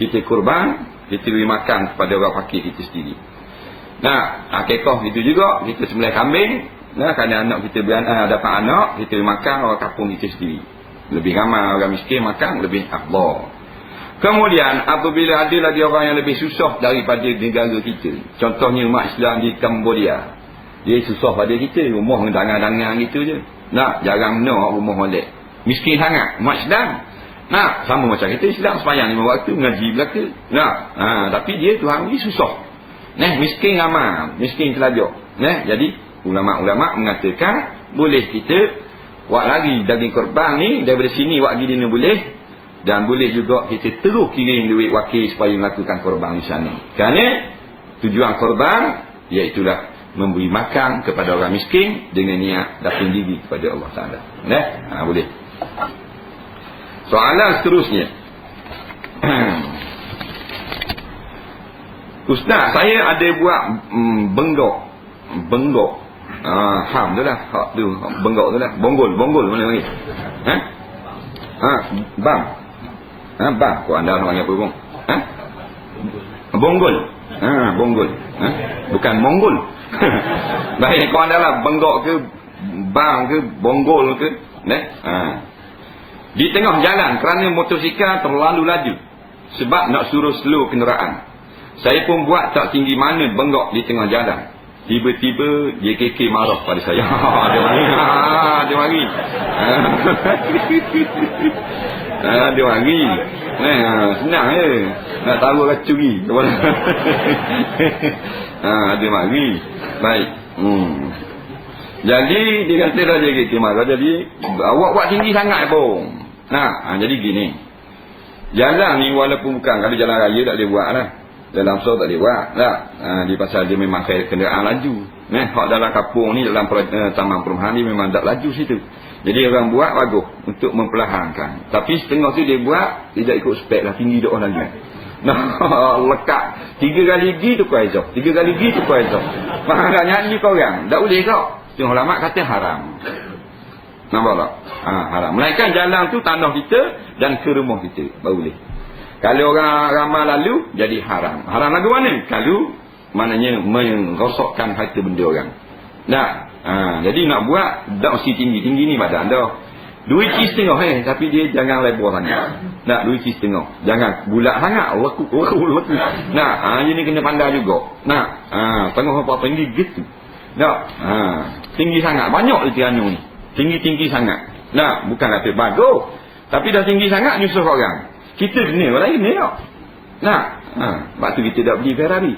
Kita korban, kita beri makan kepada orang fakir kita sendiri. Nah, akikah itu juga, kita sembelih kambing. Nah, kerana anak kita dapat anak, kita makan orang kampung kita sendiri. Lebih ramai orang miskin makan, lebih afdal. Kemudian apabila ada lagi orang yang lebih susah daripada negara kita, contohnya umat Islam di Cambodia, dia susah pada kita, rumah dangan-dangan gitu je. Nak jarang nak rumah molek, miskin sangat umat Islam. Nah, sama macam kita Islam sembahyang 5 waktu, ngaji belaka. Nah, tapi dia Tuhan ni susah. Nah, miskin ramai, miskin telajuk. Nah, jadi ulama-ulama mengatakan boleh kita buat lagi daging korban ni daripada sini buat gini boleh. Dan boleh juga kita terus kirim duit wakil supaya melakukan korban di sana. Kerana tujuan korban iaitulah memberi makan kepada orang miskin dengan niat datang diri kepada Allah Taala. Boleh. Soalan seterusnya. Ustaz, saya ada buat benggok. Ham tu lah. Hak tu, benggok tu lah. Bonggol mana panggil? Bang. Bang, kau anda orang panggil apa bang? Bonggol. Bonggol. Bukan Mongol. Baik, kau anda lah benggok ke bang ke bonggol ke? Di tengah jalan kerana motosikal terlalu laju sebab nak suruh slow kenderaan. Saya pun buat tak tinggi mana benggok di tengah jalan. Tiba-tiba JKK marah pada saya. Dia mari. Dia mari. Senang je. Nak tahu orang curi. Dia mari. Baik. Jadi dia kata dah JKK marah. Jadi awak buat tinggi sangat pun. Jadi gini. Jalan ni walaupun bukan, kalau jalan raya tak boleh buat lah. Dalam so tak boleh buat tak? Di pasal dia memang kenderaan laju. Hak dalam kampung ni, dalam taman perumahan ni memang tak laju situ. Jadi orang buat bagus untuk memperlahankan. Tapi setengah tu dia buat tidak ikut spek lah, tinggi dia orang lagi. Lekat 3 kali gigi tu kuaizah, 3 kali gigi tu kuaizah. Faham tak nyanyi kau orang? Tak boleh kau. Tengok ulama kata haram. Nampak tak? Haram. Melainkan jalan tu tanah kita dan ke rumah kita baru boleh. Kalau orang ramai lalu, jadi haram. Haram lagu mana? Kalau maknanya merosakkan harta benda orang. Jadi nak buat, tak mesti tinggi-tinggi ni badan dah. 2 inci setengah tapi dia jangan lebar sangat. 2 inci setengah. Jangan bulat sangat. Lekuk. Ini kena pandai juga. Tengah apa-apa tinggi gitu. Tinggi sangat. Banyak dia anu ni. Tinggi-tinggi sangat. Bukan kata bagus. Tapi dah tinggi sangat, nyusuh orang. Kita kena, orang lain kena tak? Sebab tu kita tak beli Ferrari.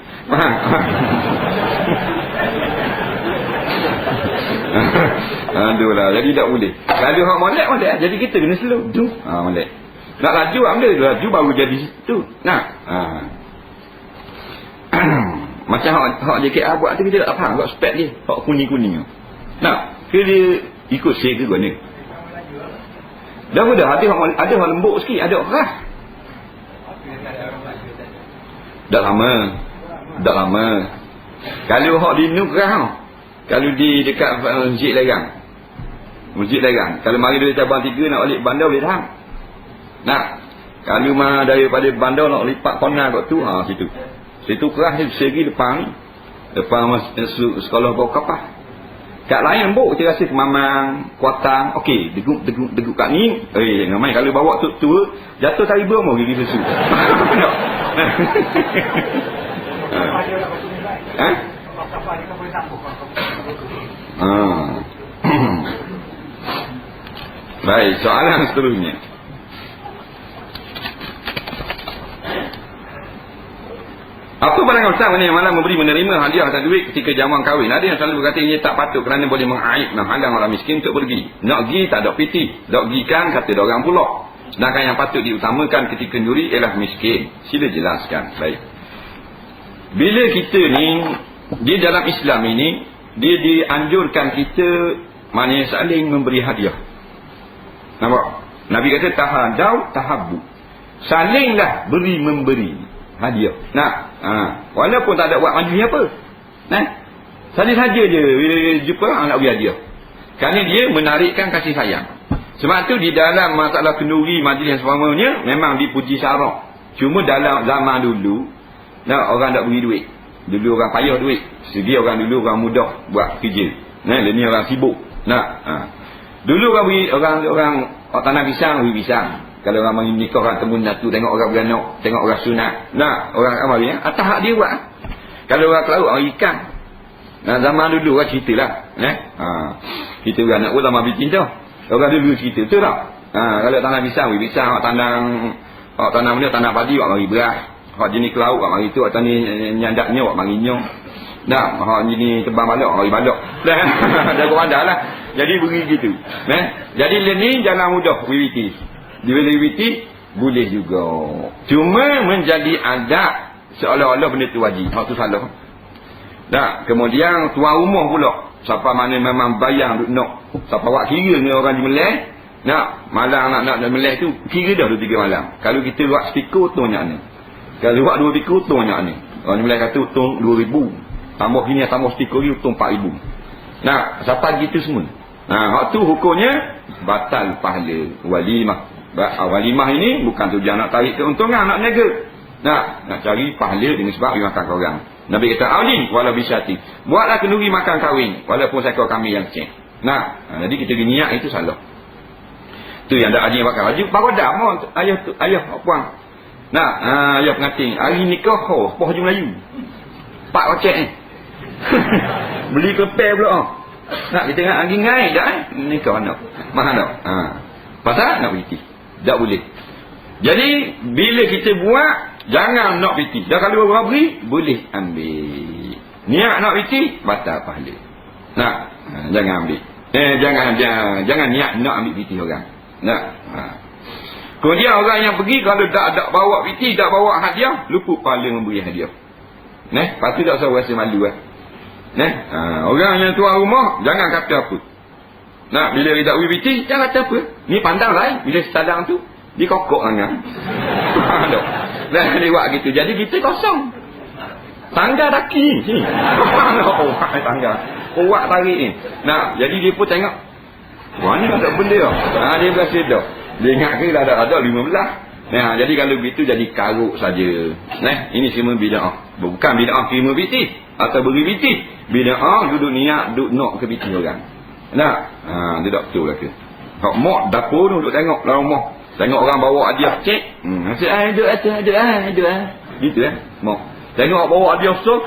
Aduh lah, jadi tak boleh. Kalau orang molek, jadi kita kena slow. Molek. Nak laju, ambil laju baru jadi situ. Macam hak JKA buat tu kita tak faham. Buat spek dia, hak kuning-kuning. Ke dia ikut saya ke mana? Dah ada orang lembut sikit, ada orang keras. Dah lama. Kalau hak di Nuk keras. Kalau di dekat Masjid Lerang. Kalau mari dari cabang 3 nak balik bandar boleh tahan. Kalau mah daripada bandar nak lipat kona kat tu, situ. Situ keras dia segi depan ni. Depan sekolah bawah kapal. Kat lain lembut kita rasa Kemamang, Kuatang, okey, deguk kat ni. Jangan main kalau bawa tua, jatuh tali bom gigi susu. Baik, soalan seterusnya. Apa pandangan Ustaz mengenai malam memberi menerima hadiah atau duit ketika jamuan kahwin? Ada yang selalu berkata ia tak patut kerana boleh mengaib menghalang orang miskin untuk pergi. Nak pergi tak ada piti. Tak pergi kan kata orang pula. Sedangkan yang patut diutamakan ketika nyuri ialah miskin. Sila jelaskan. Baik. Bila kita ni di dalam Islam ini dia dianjurkan kita maknanya saling memberi hadiah. Nampak? Nabi kata tahadau tahabbu. Salinglah beri memberi hadiah. Walaupun tak ada buat majlis apa. Saling saja je bila jumpa nak beri hadiah. Kerana dia menarikkan kasih sayang. Sebab tu di dalam masalah kenduri majlis yang seumpamanya memang dipuji syarak. Cuma dalam zaman dulu orang tak beri duit. Dulu orang payah duit. Segi orang dulu orang mudah buat kerja. Nah, ni orang sibuk. Nah, dulu orang beri orang tanah pisang, beri pisang. Kalau orang mari nikah orang temu satu, tengok orang beranak, tengok orang sunat. Nah, orang mari atas hak dia buat. Kalau orang laut, orang ikan. Nah, zaman dulu orang ceritalah, kita beranak pun lama bikin tu. Orang dulu cerita betul tak? Kalau tanah pisang, beri pisang, tanam benda, tanah padi, orang mari beras. Hak jenis laut, orang mari tu, hak jenis nyandaknya, orang mari nyong. Nah, hak jenis tebang balok, orang mari balok. Dah berandal lah. Jadi beri gitu. Jadi ni jalan mudah, WWT. Di WWT boleh juga. Cuma menjadi adat seolah-olah benda tu wajib. Hak tu salah. Nah, kemudian tuan rumah pula. Siapa mana memang bayang duk nak. Siapa buat kira ni orang di Melih. Nak malam nak Melih tu kira dah 2-3 malam. Kalau kita buat speaker tu banyak ni. Kalau buat 2 speaker tu banyak ni. Orang di Melih kata untung 2,000. Tambah sini tambah speaker ni untung 4,000. Nah, siapa gitu semua. Nah, hak tu hukumnya batal pahala walimah. Walimah ini bukan tujuan nak tarik keuntungan, nak niaga. Nak cari pahala dengan sebab makan orang. Nabi kata, "Audi wala bisyati." Buatlah kenduri makan kahwin walaupun seekor kambing yang kecil. Jadi kita niat itu salah. Tu yang ada adik bakal baju baru dah mau ayah puang. Ayah pengantin hari nikah apa Haji Melayu. Pak wacek ni. Beli kepel pula. Nak kita tengok lagi ngai dah nikah anak. Mahal tak? Pasal nak piti. Tak boleh. Jadi bila kita buat jangan nak piti. Dah kalau orang beri boleh ambil. Niat nak piti batal pahala. Jangan ambil. Jangan niat nak ambil piti orang. Kemudian orang yang pergi kalau tak bawa piti, tak bawa hadiah, luput pahala memberi hadiah. Lepas tu tak usah rasa malu lah. Orang yang tuan rumah jangan kata apa. Bila dia tak beri piti, jangan kata apa. Ni pandang lain. Bila sedang tu dia kokok sangat. Dia buat gitu. Jadi kita kosong. Tangga daki sini. Tangga. Kuat tarik ni. Jadi dia pun tengok. Wah ni ada benda dah. Dia berasa dah. Dia ingat ke ada 15. Jadi kalau begitu jadi karuk saja. Ini semua bid'ah. Bukan bid'ah terima piti atau beri piti. Bid'ah duduk niat duduk nak ke piti orang. Dia tak betul lah ke. Hak mak dapur tu duduk tengok dalam rumah. Tengok orang bawa hadiah cek. Asyik ada. Gitu mak. Tengok bawa hadiah besar.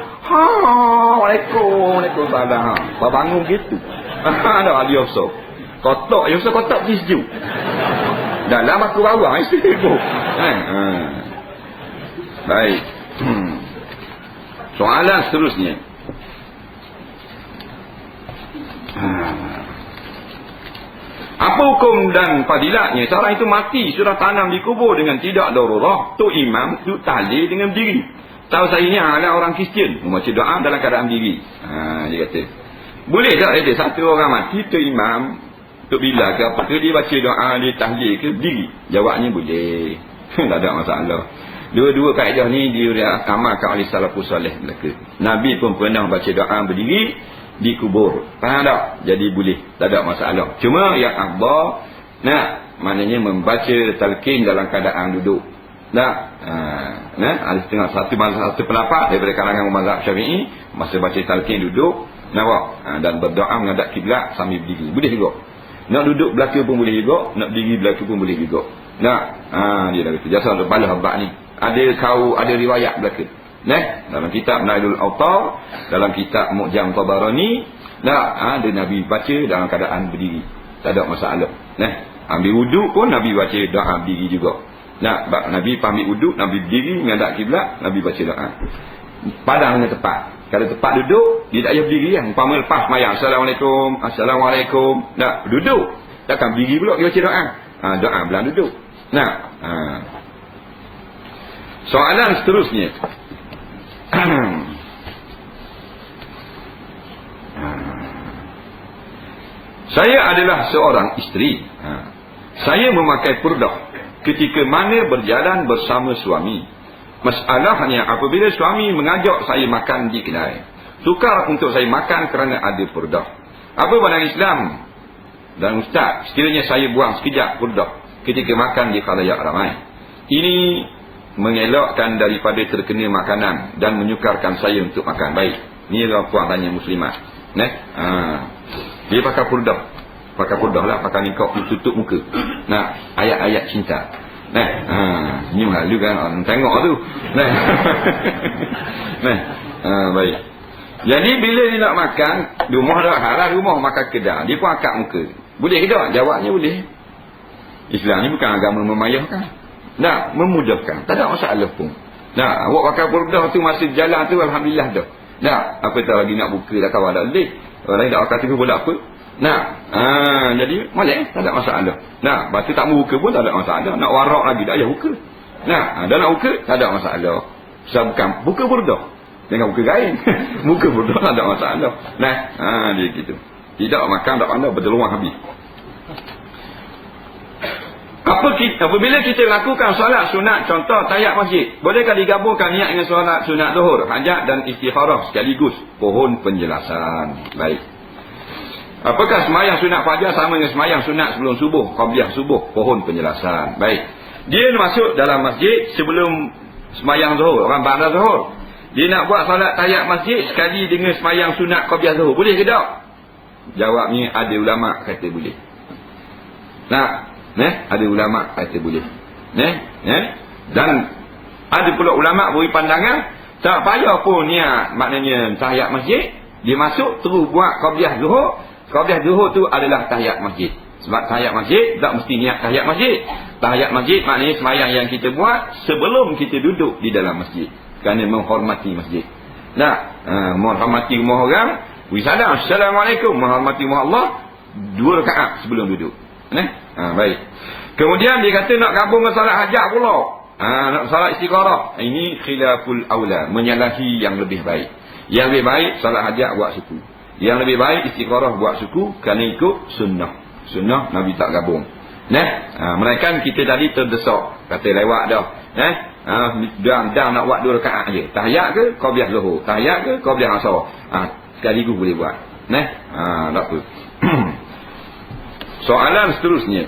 Waalaikumsalam. Bangun gitu. Ada hadiah besar. Kotak, yang besar kotak pergi sejuk. Dalam aku bawang isteri tu. Baik. Soalan seterusnya. Apa hukum dan fadilatnya? Seorang itu mati sudah tanam di kubur dengan tidak darurah. Tok imam duduk tali dengan diri. Tahu saya ni adalah orang Kristian membaca doa dalam keadaan diri. Dia kata, boleh tak ada satu orang mati Tok imam Tok bila ke apa ke dia baca doa dia tahlil ke diri? Jawabnya boleh. Tak ada masalah. Dua-dua kaedah ni dia amalkan oleh salafus soleh belaka. Nabi pun pernah baca doa berdiri di kubur. Faham tak? Jadi boleh. Tak ada masalah. Cuma yang afdal maknanya membaca talqin dalam keadaan duduk. Ada setengah satu pendapat daripada kalangan mazhab Syafi'i masa baca talqin duduk dan berdoa menghadap kiblat sambil berdiri. Boleh juga. Nak duduk belaka pun boleh juga, nak berdiri belaka pun boleh juga. Dia dah kata jasa untuk balas habak ni. Ada riwayat belaka. Dalam kitab Nailul Awtar, dalam kitab Mu'jam Tabarani, ada Nabi baca dalam keadaan berdiri. Tak ada masalah. Ambil wuduk pun Nabi baca doa berdiri juga. Nabi ambil wuduk, Nabi berdiri menghadap kiblat, Nabi baca doa. Padang dengan tepat. Kalau tempat duduk, dia tak payah berdiri kan. Umpama lepas mayang, Assalamualaikum. Duduk. Takkan berdiri pula dia baca doa. Doa belang duduk. Soalan seterusnya. Saya adalah seorang isteri. Saya memakai purdah ketika mana berjalan bersama suami. Masalahnya apabila suami mengajak saya makan di kedai, sukar untuk saya makan kerana ada purdah. Apa pandangan Islam dan Ustaz sekiranya saya buang sekejap purdah ketika makan di khalayak ramai? Ini mengelakkan daripada terkena makanan dan menyukarkan saya untuk makan. Baik. Ni adalah puan tanya muslimat. Dia pakai purdah. Pakai purdah lah, pakai nikah tutup muka. Nah, ayat-ayat cinta. Ni malu kan orang tengok tu. Baik. Jadi bila dia nak makan, rumah dah halal, rumah makan kedai, dia pun akak muka. Boleh ke tak? Jawabnya boleh. Islam ni bukan agama memayahkan. Memudahkan. Tak ada masalah pun. Awak pakai purdah tu masa jalan tu alhamdulillah dah. Apa tak lagi nak buka dah kawan dah boleh. Orang lain tak akan tengok pula apa. Jadi boleh, tak ada masalah. Batu tak mau buka pun tak ada masalah. Nak warak lagi dah ya buka. Dah nak buka tak ada masalah. Sebab bukan buka purdah. Jangan buka kain. Buka purdah tak ada masalah. Dia gitu. Tidak makan tak pandai berdeluang habis. Apabila kita lakukan solat sunat, contoh tahiyat masjid, bolehkah digabungkan niat dengan solat sunat zuhur, hajat dan istikharah sekaligus? Pohon penjelasan. Baik. Apakah sembahyang sunat fajar sama dengan sembahyang sunat sebelum subuh, qabliyah subuh? Pohon penjelasan. Baik. Dia masuk dalam masjid sebelum sembahyang zuhur, orang ba'da zuhur. Dia nak buat solat tahiyat masjid sekali dengan sembahyang sunat qabliyah zuhur. Boleh ke tak? Jawabnya ada ulama kata boleh. Ada ulama kata boleh. Dan ada pula ulama beri pandangan tak payah pun niat, maknanya tahiyat masjid, dia masuk terus buat qabliyah zuhur. Qabliyah zuhur tu adalah tahiyat masjid. Sebab tahiyat masjid tak mesti niat tahiyat masjid. Tahiyat masjid maknanya sembahyang yang kita buat sebelum kita duduk di dalam masjid, kerana menghormati masjid. Menghormati rumah orang, wisalam, assalamualaikum, menghormati rumah Allah 2 rakaat sebelum duduk. Baik. Kemudian dia kata nak gabung dengan solat hajat pula. Nak solat istikharah. Ini khilaful aula, menyalahi yang lebih baik. Yang lebih baik solat hajat buat suku. Yang lebih baik istikharah buat suku, kerana ikut sunnah. Sunnah Nabi tak gabung. Melainkan kita tadi terdesak, kata lewat dah. Dah nak buat 2 rakaat je. Tahiyat ke qabliyah zuhur, tahiyat ke qabliyah asar. Sekaligus boleh buat. Tak apa. Soalan seterusnya.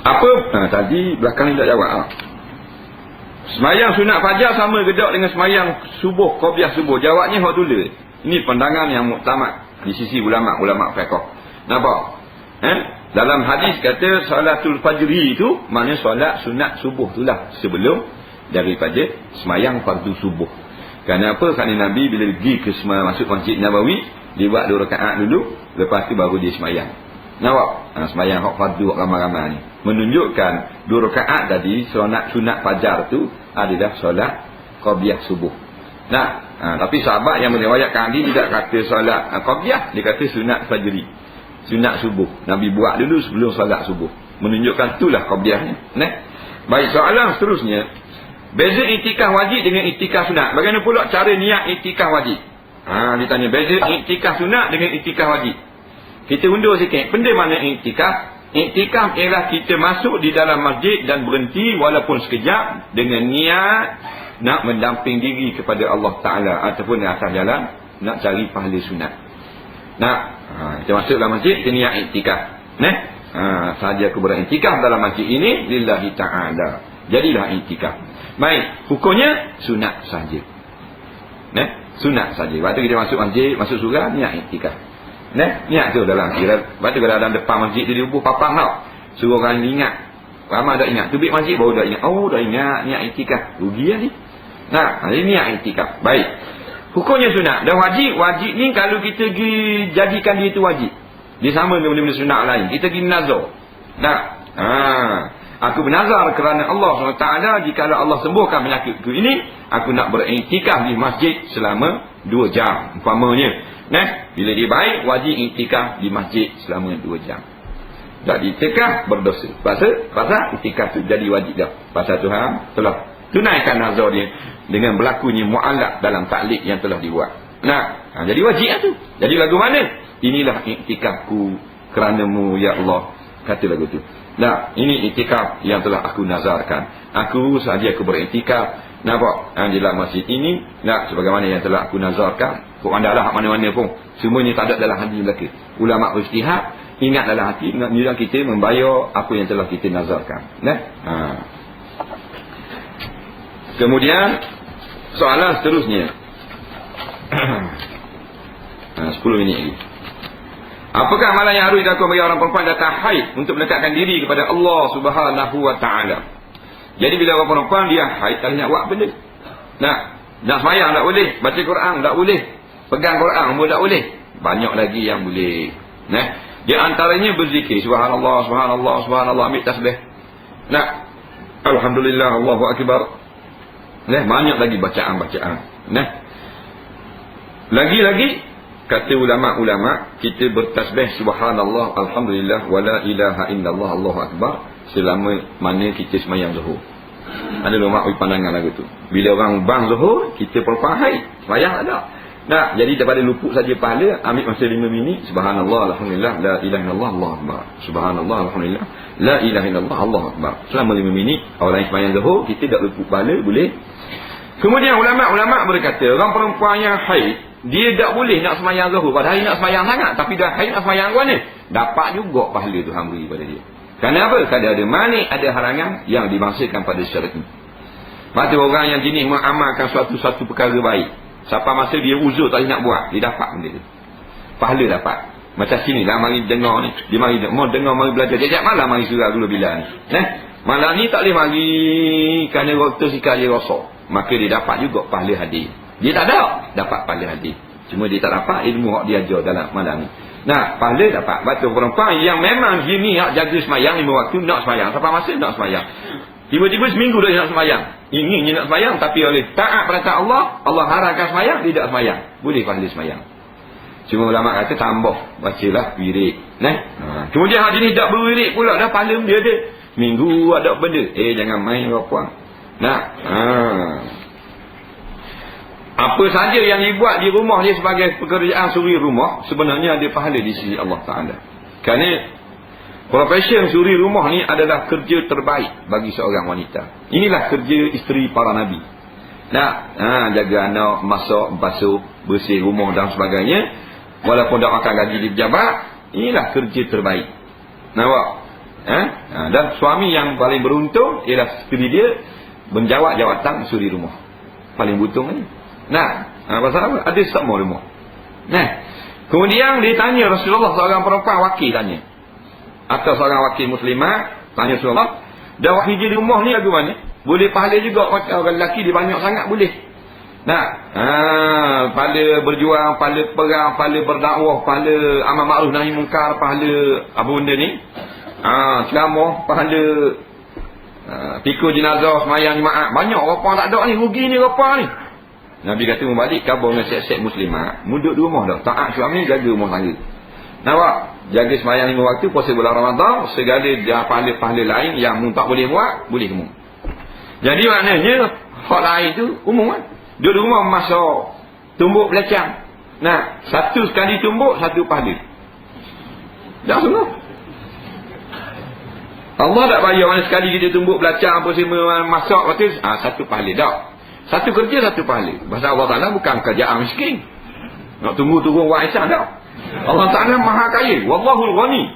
Apa? Tadi belakang ni tak jawab. Sembahyang sunat fajar sama ke tak dengan sembahyang subuh, qabliyah subuh? Jawabnya hak tulis. Ini pandangan yang muktamad di sisi ulama fiqh. Nampak? Dalam hadis kata salatul fajri itu maknanya solat sunat subuh itulah sebelum daripada sembahyang fardu subuh. Kenapa? Kerana Nabi bila pergi ke masuk Masjid Nabawi, dia buat 2 rakaat dulu, lepas tu baru dia sembahyang. Nampak? Sembahyang hak fardu ramai-ramai ni menunjukkan 2 rakaat tadi sunat fajar tu adalah solat qabliyah subuh. Tapi sahabat yang meriwayatkan hadis tidak kata solat qabliyah, dia kata sunat fajri. Sunat subuh Nabi buat dulu sebelum solat subuh, menunjukkan itulah qabliyahnya. Baik, soalan seterusnya, beza iktikaf wajib dengan iktikaf sunat. Bagaimana pula cara niat iktikaf wajib? Dia tanya beza iktikaf sunat dengan iktikaf wajib. Kita undur sikit. Benda mana iktikaf? Iktikaf ialah kita masuk di dalam masjid dan berhenti walaupun sekejap dengan niat nak mendamping diri kepada Allah Ta'ala, ataupun di atas jalan nak cari pahala sunat. Kita masuk dalam masjid, kita niat iktikaf. Sahaja aku beriktikaf dalam masjid ini lillahi ta'ala, jadilah iktikaf. Baik, hukumnya sunat saja. Sunat saja. Waktu kita masuk masjid, masuk surau, niat iktikaf. Niat tu dalam akhirat. Waktu kalau dalam depan masjid tu dia bubuh papang tau, suruh orang ingat. Ramai dah ingat. Tubik masjid baru dah ingat. Dah ingat niat iktikaf. Rugi lah ni. Ini niat iktikaf. Baik. Hukumnya sunat dan wajib. Wajib ni kalau kita jadikan dia tu wajib, dia sama dengan benda-benda sunat lain. Kita pergi nazar. Aku bernazar kerana Allah SWT, jika Allah sembuhkan penyakitku ini, aku nak beriktikaf di masjid selama 2 jam umpamanya. Bila dia baik, wajib iktikaf di masjid selama 2 jam. Tak iktikaf berdosa. Pasal iktikaf tu jadi wajib dah. Pasal Tuhan telah tunaikan nazar dia dengan berlakunya mu'allaq dalam taklid yang telah dibuat. Jadi wajib lah tu. Jadi lagu mana? Inilah iktikafku kerana-Mu ya Allah, kata lagu tu. Ini iktikaf yang telah aku nazarkan. Aku sahaja aku beriktikaf Nampak? Dalam masjid ini, sebagaimana yang telah aku nazarkan, kau andaklah mana-mana pun, semuanya tak ada dalam hati belaka. Ulama berijtihad, ingat dalam hati, ingat kita membayar apa yang telah kita nazarkan. Kemudian soalan seterusnya. 10 minit lagi. Apakah amalan yang harus dilakukan bagi orang perempuan datang haid untuk mendekatkan diri kepada Allah Subhanahu wa taala? Jadi bila orang perempuan dia haid, tak nak buat benda. Nak sembahyang tak boleh, baca Quran tak boleh, pegang Quran pun tak boleh. Banyak lagi yang boleh. Di antaranya berzikir, subhanallah, subhanallah, subhanallah, ambil tasbih. Alhamdulillah, Allahu akbar. Banyak lagi bacaan-bacaan. Lagi-lagi kata ulama-ulama, kita bertasbih subhanallah, alhamdulillah, wala ilaha illallah, Allahu akbar selama mana kita sembahyang zuhur. Ada ulama pandangan lagu tu. Bila orang bang zuhur, kita perempuan haid, sembahyang tak ada. Jadi daripada luput saja pahala, ambil masa 5 minit, subhanallah, alhamdulillah, la ilaha illallah, Allahu akbar. Subhanallah, alhamdulillah, la ilaha illallah, Allahu akbar. Selama 5 minit, orang yang sembahyang zuhur, kita tak luput pahala, boleh. Kemudian ulama-ulama berkata, orang perempuan yang haid, dia tak boleh nak sembahyang zuhur, padahal dia nak sembahyang sangat, tapi dah haid nak sembahyang ke mana? Dapat juga pahala Tuhan beri pada dia. Kerana apa? Kerana ada manik, ada harangan yang dibangsakan pada syarat ini. Maka orang yang jenis mengamalkan suatu perkara baik, sampai masa dia uzur tak nak buat, dia dapat benda tu. Pahala dapat. Macam sini lah, mari dengar ni. Dia mari dengar, mari belajar. Jajak malam mari surah dulu bila ni. Malam ni tak boleh mari kerana waktu sikap dia rosak. Maka dia dapat juga pahala hadir. Dia tak ada, dapat pahala hadir. Cuma dia tak dapat ilmu yang dia ajar dalam malam ni. Pahala dapat. Batu perempuan yang memang dia ni jaga semayang 5 waktu, nak semayang. Sampai masa nak semayang. Tiba-tiba seminggu dah nak semayang. Inginnya nak semayang, tapi oleh taat perintah Allah, Allah haramkan semayang, dia tak semayang. Boleh pahala semayang. Cuma ulama kata tambah, bacalah wirid. Kemudian hari ni tak berwirid pula, dah pahala dia ada. Minggu ada benda. Jangan main perempuan. Apa saja yang dibuat di rumah dia sebagai pekerjaan suri rumah, sebenarnya ada pahala di sisi Allah Ta'ala. Kerana profession suri rumah ni adalah kerja terbaik bagi seorang wanita. Inilah kerja isteri para Nabi. Jaga anak, masak, basuh, bersih rumah dan sebagainya. Walaupun tak makan gaji di pejabat, inilah kerja terbaik. Nampak? Dan suami yang paling beruntung ialah isteri dia menjawab jawatan suri rumah. Paling beruntung ni. Pasal apa? Ada semua rumah. Kemudian dia tanya Rasulullah, seorang perempuan wakil tanya. Atau seorang wakil muslimah tanya Rasulullah, dah wakil di rumah ni lagu mana? Boleh pahala juga orang lelaki dia banyak sangat boleh. Pahala berjuang, pahala perang, pahala berdakwah, pahala amal ma'ruf nahi mungkar, pahala apa benda ni? Ceramah, pahala pikul jenazah, semayang jemaah. Banyak apa tak ada ni, rugi ni apa ni? Nabi kata membalik khabar dengan siap-siap muslimah, duduk di rumah dah, taat suami, jaga rumah tangga. Nampak? Jaga sembahyang 5 waktu, puasa bulan Ramadan, segala pahala-pahala lain yang mu tak boleh buat, boleh kamu. Jadi maknanya hak lain tu umum kan. Duduk di rumah masak, tumbuk belakang. Satu sekali tumbuk, satu pahala. Dah semua. Allah tak bayar mana sekali kita tumbuk belakang apa semua masak waktu satu pahala dah. Satu kerja, satu pahala. Pasal Allah Ta'ala bukan kerjaan miskin. Nak tunggu-tunggu waisan dah. Allah Ta'ala maha kaya. Wallahul ghani.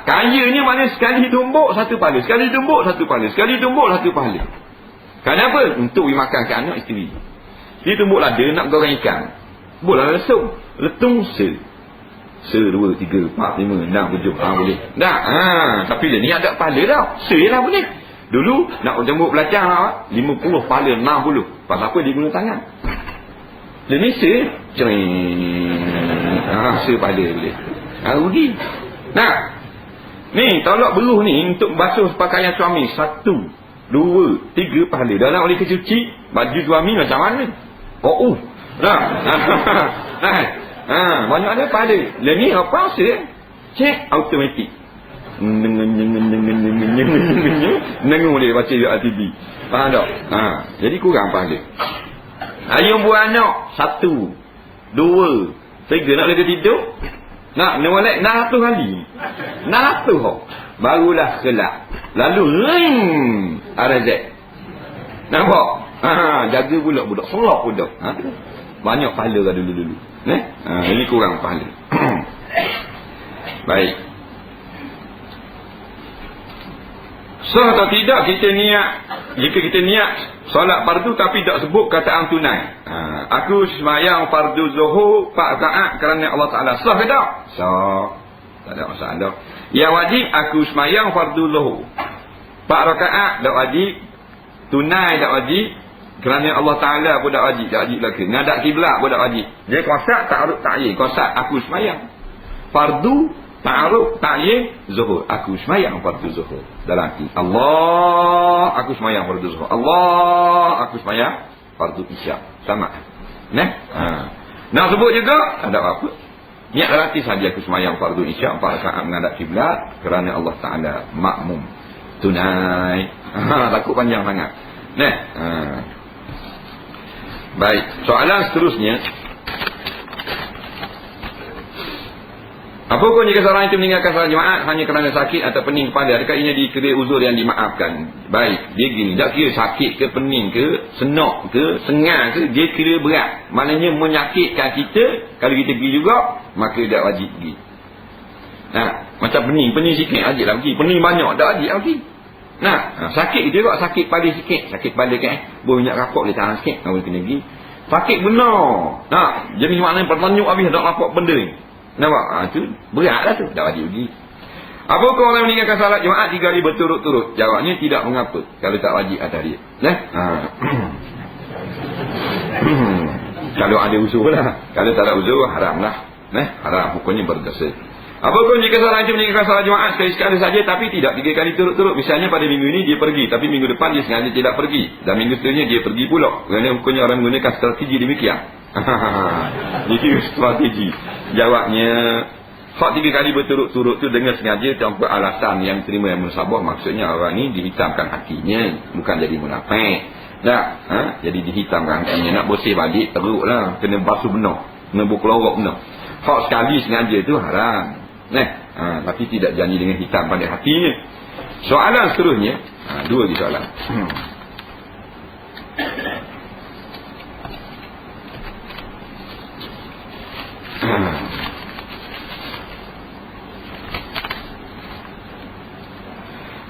Kayanya mana sekali tumbuk, satu pahala. Sekali tumbuk, satu pahala. Sekali tumbuk, satu pahala. Kenapa? Untuk dimakan ke anak isteri. Dia tumbuk lada, nak goreng ikan. Boleh lesung. Letung se. 1, 2, 3, 4, 5, 6, 7. Boleh. Tapi dia ni ada pahala dah. Se lah boleh. Dulu nak jemput belakang 50 pahala 60. Pasal apa dia guna tangan? Dia ni pahala boleh. Rugi. Ni tolak beruh ni untuk basuh pakaian suami 1, 2, 3 pahala. Dalam oleh kecuci baju suami macam mana? Banyak ada pahala. Lah ni apa saya? Cek automatik. Nengung dia baca TV. Faham tak? Jadi kurang pahala. Ayam buah anak 1, 2, 3 nak lega tidur. Nak molek 600 kali. 600 barulah kelak. Lalu ring RZ. Nampak? Jaga pula budak. Selok budak. Banyak pahala dah dulu-dulu. Ini kurang pahala. Baik. Sah atau tidak kita niat, jika kita niat solat fardu tapi tak sebut kataan tunai. Aku sembahyang fardu zuhur 4 rakaat kerana Allah Taala. Sah ke tak? Sah. Tak ada masalah. Yang wajib aku sembahyang fardu zuhur 4 rakaat tak wajib, tunai tak wajib, kerana Allah Taala pun tak wajib, tak wajib lagi. Ngadap kiblat pun tak wajib. Dia qasad ta'aruf ta'yin. Qasad aku sembahyang fardu, ta'aruf ta'yin zuhur. Aku sembahyang fardu zuhur. Dalam hati Allah, aku sembahyang fardu zuhur. Allah, aku sembahyang fardu isyak. Sama. Nak sebut juga ada apa? Niat dalam hati saja aku sembahyang fardu isyak 4 rakaat menghadap kiblat kerana Allah Taala, makmum. Tunai. Takut panjang sangat. Baik, soalan seterusnya. Apakah jika seorang itu meninggalkan salat jemaat hanya kerana sakit atau pening kepala? Adakah ini dikira uzur yang dimaafkan? Baik, dia gini, tak kira sakit ke, pening ke, senok ke, sengal ke, dia kira berat. Maknanya menyakitkan kita. Kalau kita pergi juga, maka tak wajib pergi. Macam pening sikit wajiblah pergi. Pening banyak, tak wajib pergi. Sakit juga, sakit kepala sikit. Sakit kepala kan, boleh minyak rapok boleh tahan sikit, boleh kena pergi. Sakit benar. Jadi maknanya pertanyuk habis tak rapok benda ni. Nampak? Itu berat lah tu. Tak wajib pergi. Apakah orang meninggalkan salat jemaat 3 hari berturut-turut? Jawabnya tidak mengapa. Kalau tak wajib atas dia. Kalau ada uzur lah. Kalau tak ada uzur, haram lah. Haram. Hukumnya berdosa. Apakah jika seorang itu meninggalkan salat jemaat sekali-sekali saja tapi tidak 3 kali turut-turut? Misalnya pada minggu ini dia pergi, tapi minggu depan dia sengaja tidak pergi, dan minggu seterusnya dia pergi pula. Kerana hukumnya orang menggunakan strategi demikian. Jadi strategi. Jawabnya, hak 3 kali berturut-turut tu dengan sengaja tanpa alasan yang terima yang musabah. Maksudnya orang ni dihitamkan hatinya, bukan jadi munafik. Jadi dihitamkan hatinya. Nak bersih balik teruklah, kena basuh benar, kena berkelorok benar. Hak sekali sengaja tu haram. Tapi tidak janji dengan hitam pada hatinya. Soalan seterusnya, 2 lagi soalan.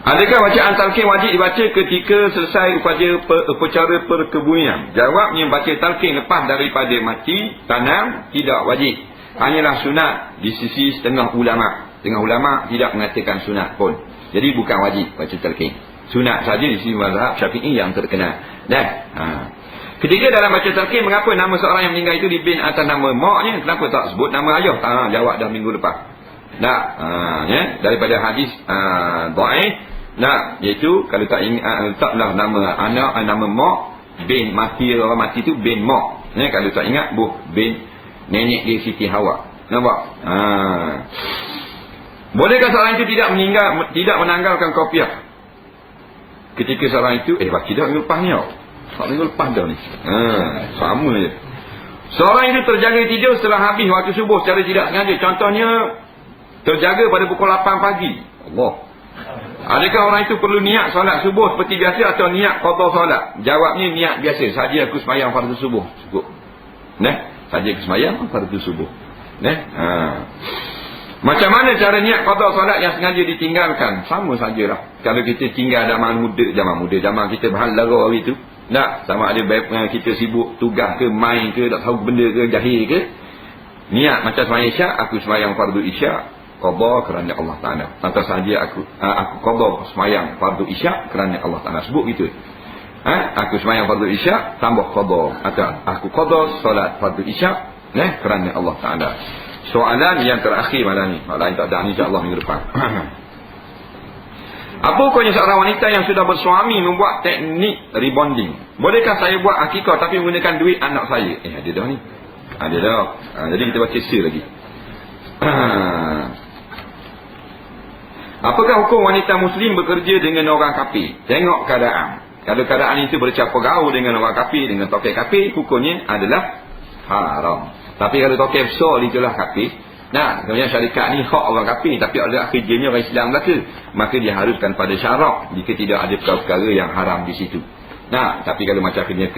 Adakah bacaan talqin wajib dibaca ketika selesai upacara perkebumian? Jawabnya, baca talqin lepas daripada mati tanam tidak wajib. Hanyalah sunat di sisi setengah ulama. Setengah ulama tidak mengatakan sunat pun. Jadi bukan wajib baca talqin. Sunat saja di sisi mazhab Syafi'i yang terkenal. Ketiga, dalam baca talqin, mengapa nama seorang yang meninggal itu dibin atas nama maknya? Kenapa tak sebut nama ayah? Jawab dah minggu lepas. Daripada hadis dhaif, iaitu kalau tak ingat, letaklah nama anak, nama mak, bin mati, orang mati tu bin mak. Kalau tak ingat, bin nenek dia Siti Hawa. Nampak? Bolehkah seorang itu tidak menanggalkan kopiah ketika seorang itu baca dah minggu lepas ni? Minggu lepas dah ni. Sama je. Seorang itu terjaga tidur setelah habis waktu subuh secara tidak sengaja. Contohnya, terjaga pada pukul 8 pagi. Allah. Adakah orang itu perlu niat solat subuh seperti biasa atau niat qada solat? Jawabnya, niat biasa. Saja aku sembahyang fardu subuh. Cukup. Saja aku sembahyang fardu subuh. Macam mana cara niat qada solat yang sengaja ditinggalkan? Sama sajalah. Kalau kita tinggal zaman kita berhalara hari tu, sama ada baik kita sibuk tugas ke, main ke, tak tahu benda ke, jahil ke, niat macam sembahyang isyak, aku sembahyang fardu isyak qada kerana Allah Taala. Atau saja aku qada sembahyang fardu isyak kerana Allah Taala. Sebut gitu. Aku sembahyang fardu isyak tambah qada, atau aku qada solat fardu isyak kerana Allah Taala. Soalan yang terakhir malam ni. Malam tak ada, insya-Allah minggu depan. Apa hukumnya seorang wanita yang sudah bersuami membuat teknik rebonding? Bolehkah saya buat akikah tapi menggunakan duit anak saya? Ada dah ni. Ada dah. Jadi kita baca sir lagi. Apakah hukum wanita muslim bekerja dengan orang kafir? Tengok keadaan. Kalau keadaan itu bercampur gaul dengan orang kafir, dengan tokoh kafir, hukumnya adalah haram. Tapi kalau tokoh besar itulah kafir, kemudian syarikat ni hak orang kafir, tapi ada kerjanya orang Islam belaka, maka dia haruskan pada syarak jika tidak ada perkara yang haram di situ. Nah, tapi kalau macam kerja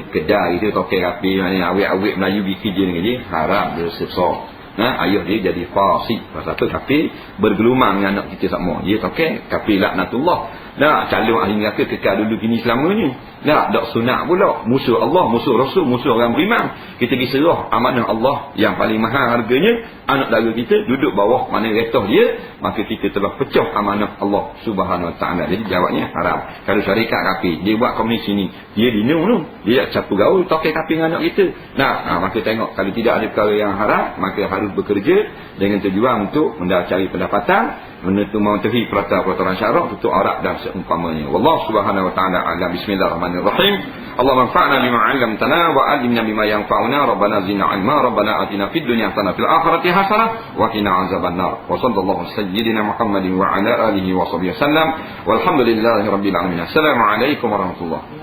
kedai itu tokai rapi, maknanya awet-awet Melayu pergi kerja dengan dia, haram dosa besar. Nah, ayah dia jadi fasik. Pasal tu tapi bergelumang dengan anak kita sama. Dia tokai, tapi laknatullah. Nah, calon ahli neraka kekal dulu kini selamanya. Nah, dak sunat pula. Musuh Allah, musuh Rasul, musuh orang beriman. Kita diserah amanah Allah yang paling mahal harganya. Anak dara kita duduk bawah mana retah dia, maka kita telah pecah amanah Allah Subhanahu Wa Taala. Jadi jawabnya haram. Kalau syarikat rapi, dia buat komunis sini, dia dinung tu, dia campur gaul tokai kapi dengan anak kita. Nah, maka tengok kalau tidak ada perkara yang haram, maka harus bekerja dengan tujuan untuk mencari pendapatan, mematuhi peraturan syarak untuk aurat dan seumpamanya. Wallahu Subhanahu Wa Taala alam. Bismillahirrahmanirrahim. Allahumma anfa'na bima 'allamtana wa 'allimna bima yanfa'una. Rabbana zidna 'ilma. Rabbana atina fid dunya hasanah fil akhirati hasanah wa qina 'adzabannar. Wa sallallahu sayyidina Muhammadin wa ala alihi wa sahbihi wasallam. Walhamdulillahi rabbil alamin. Assalamualaikum warahmatullahi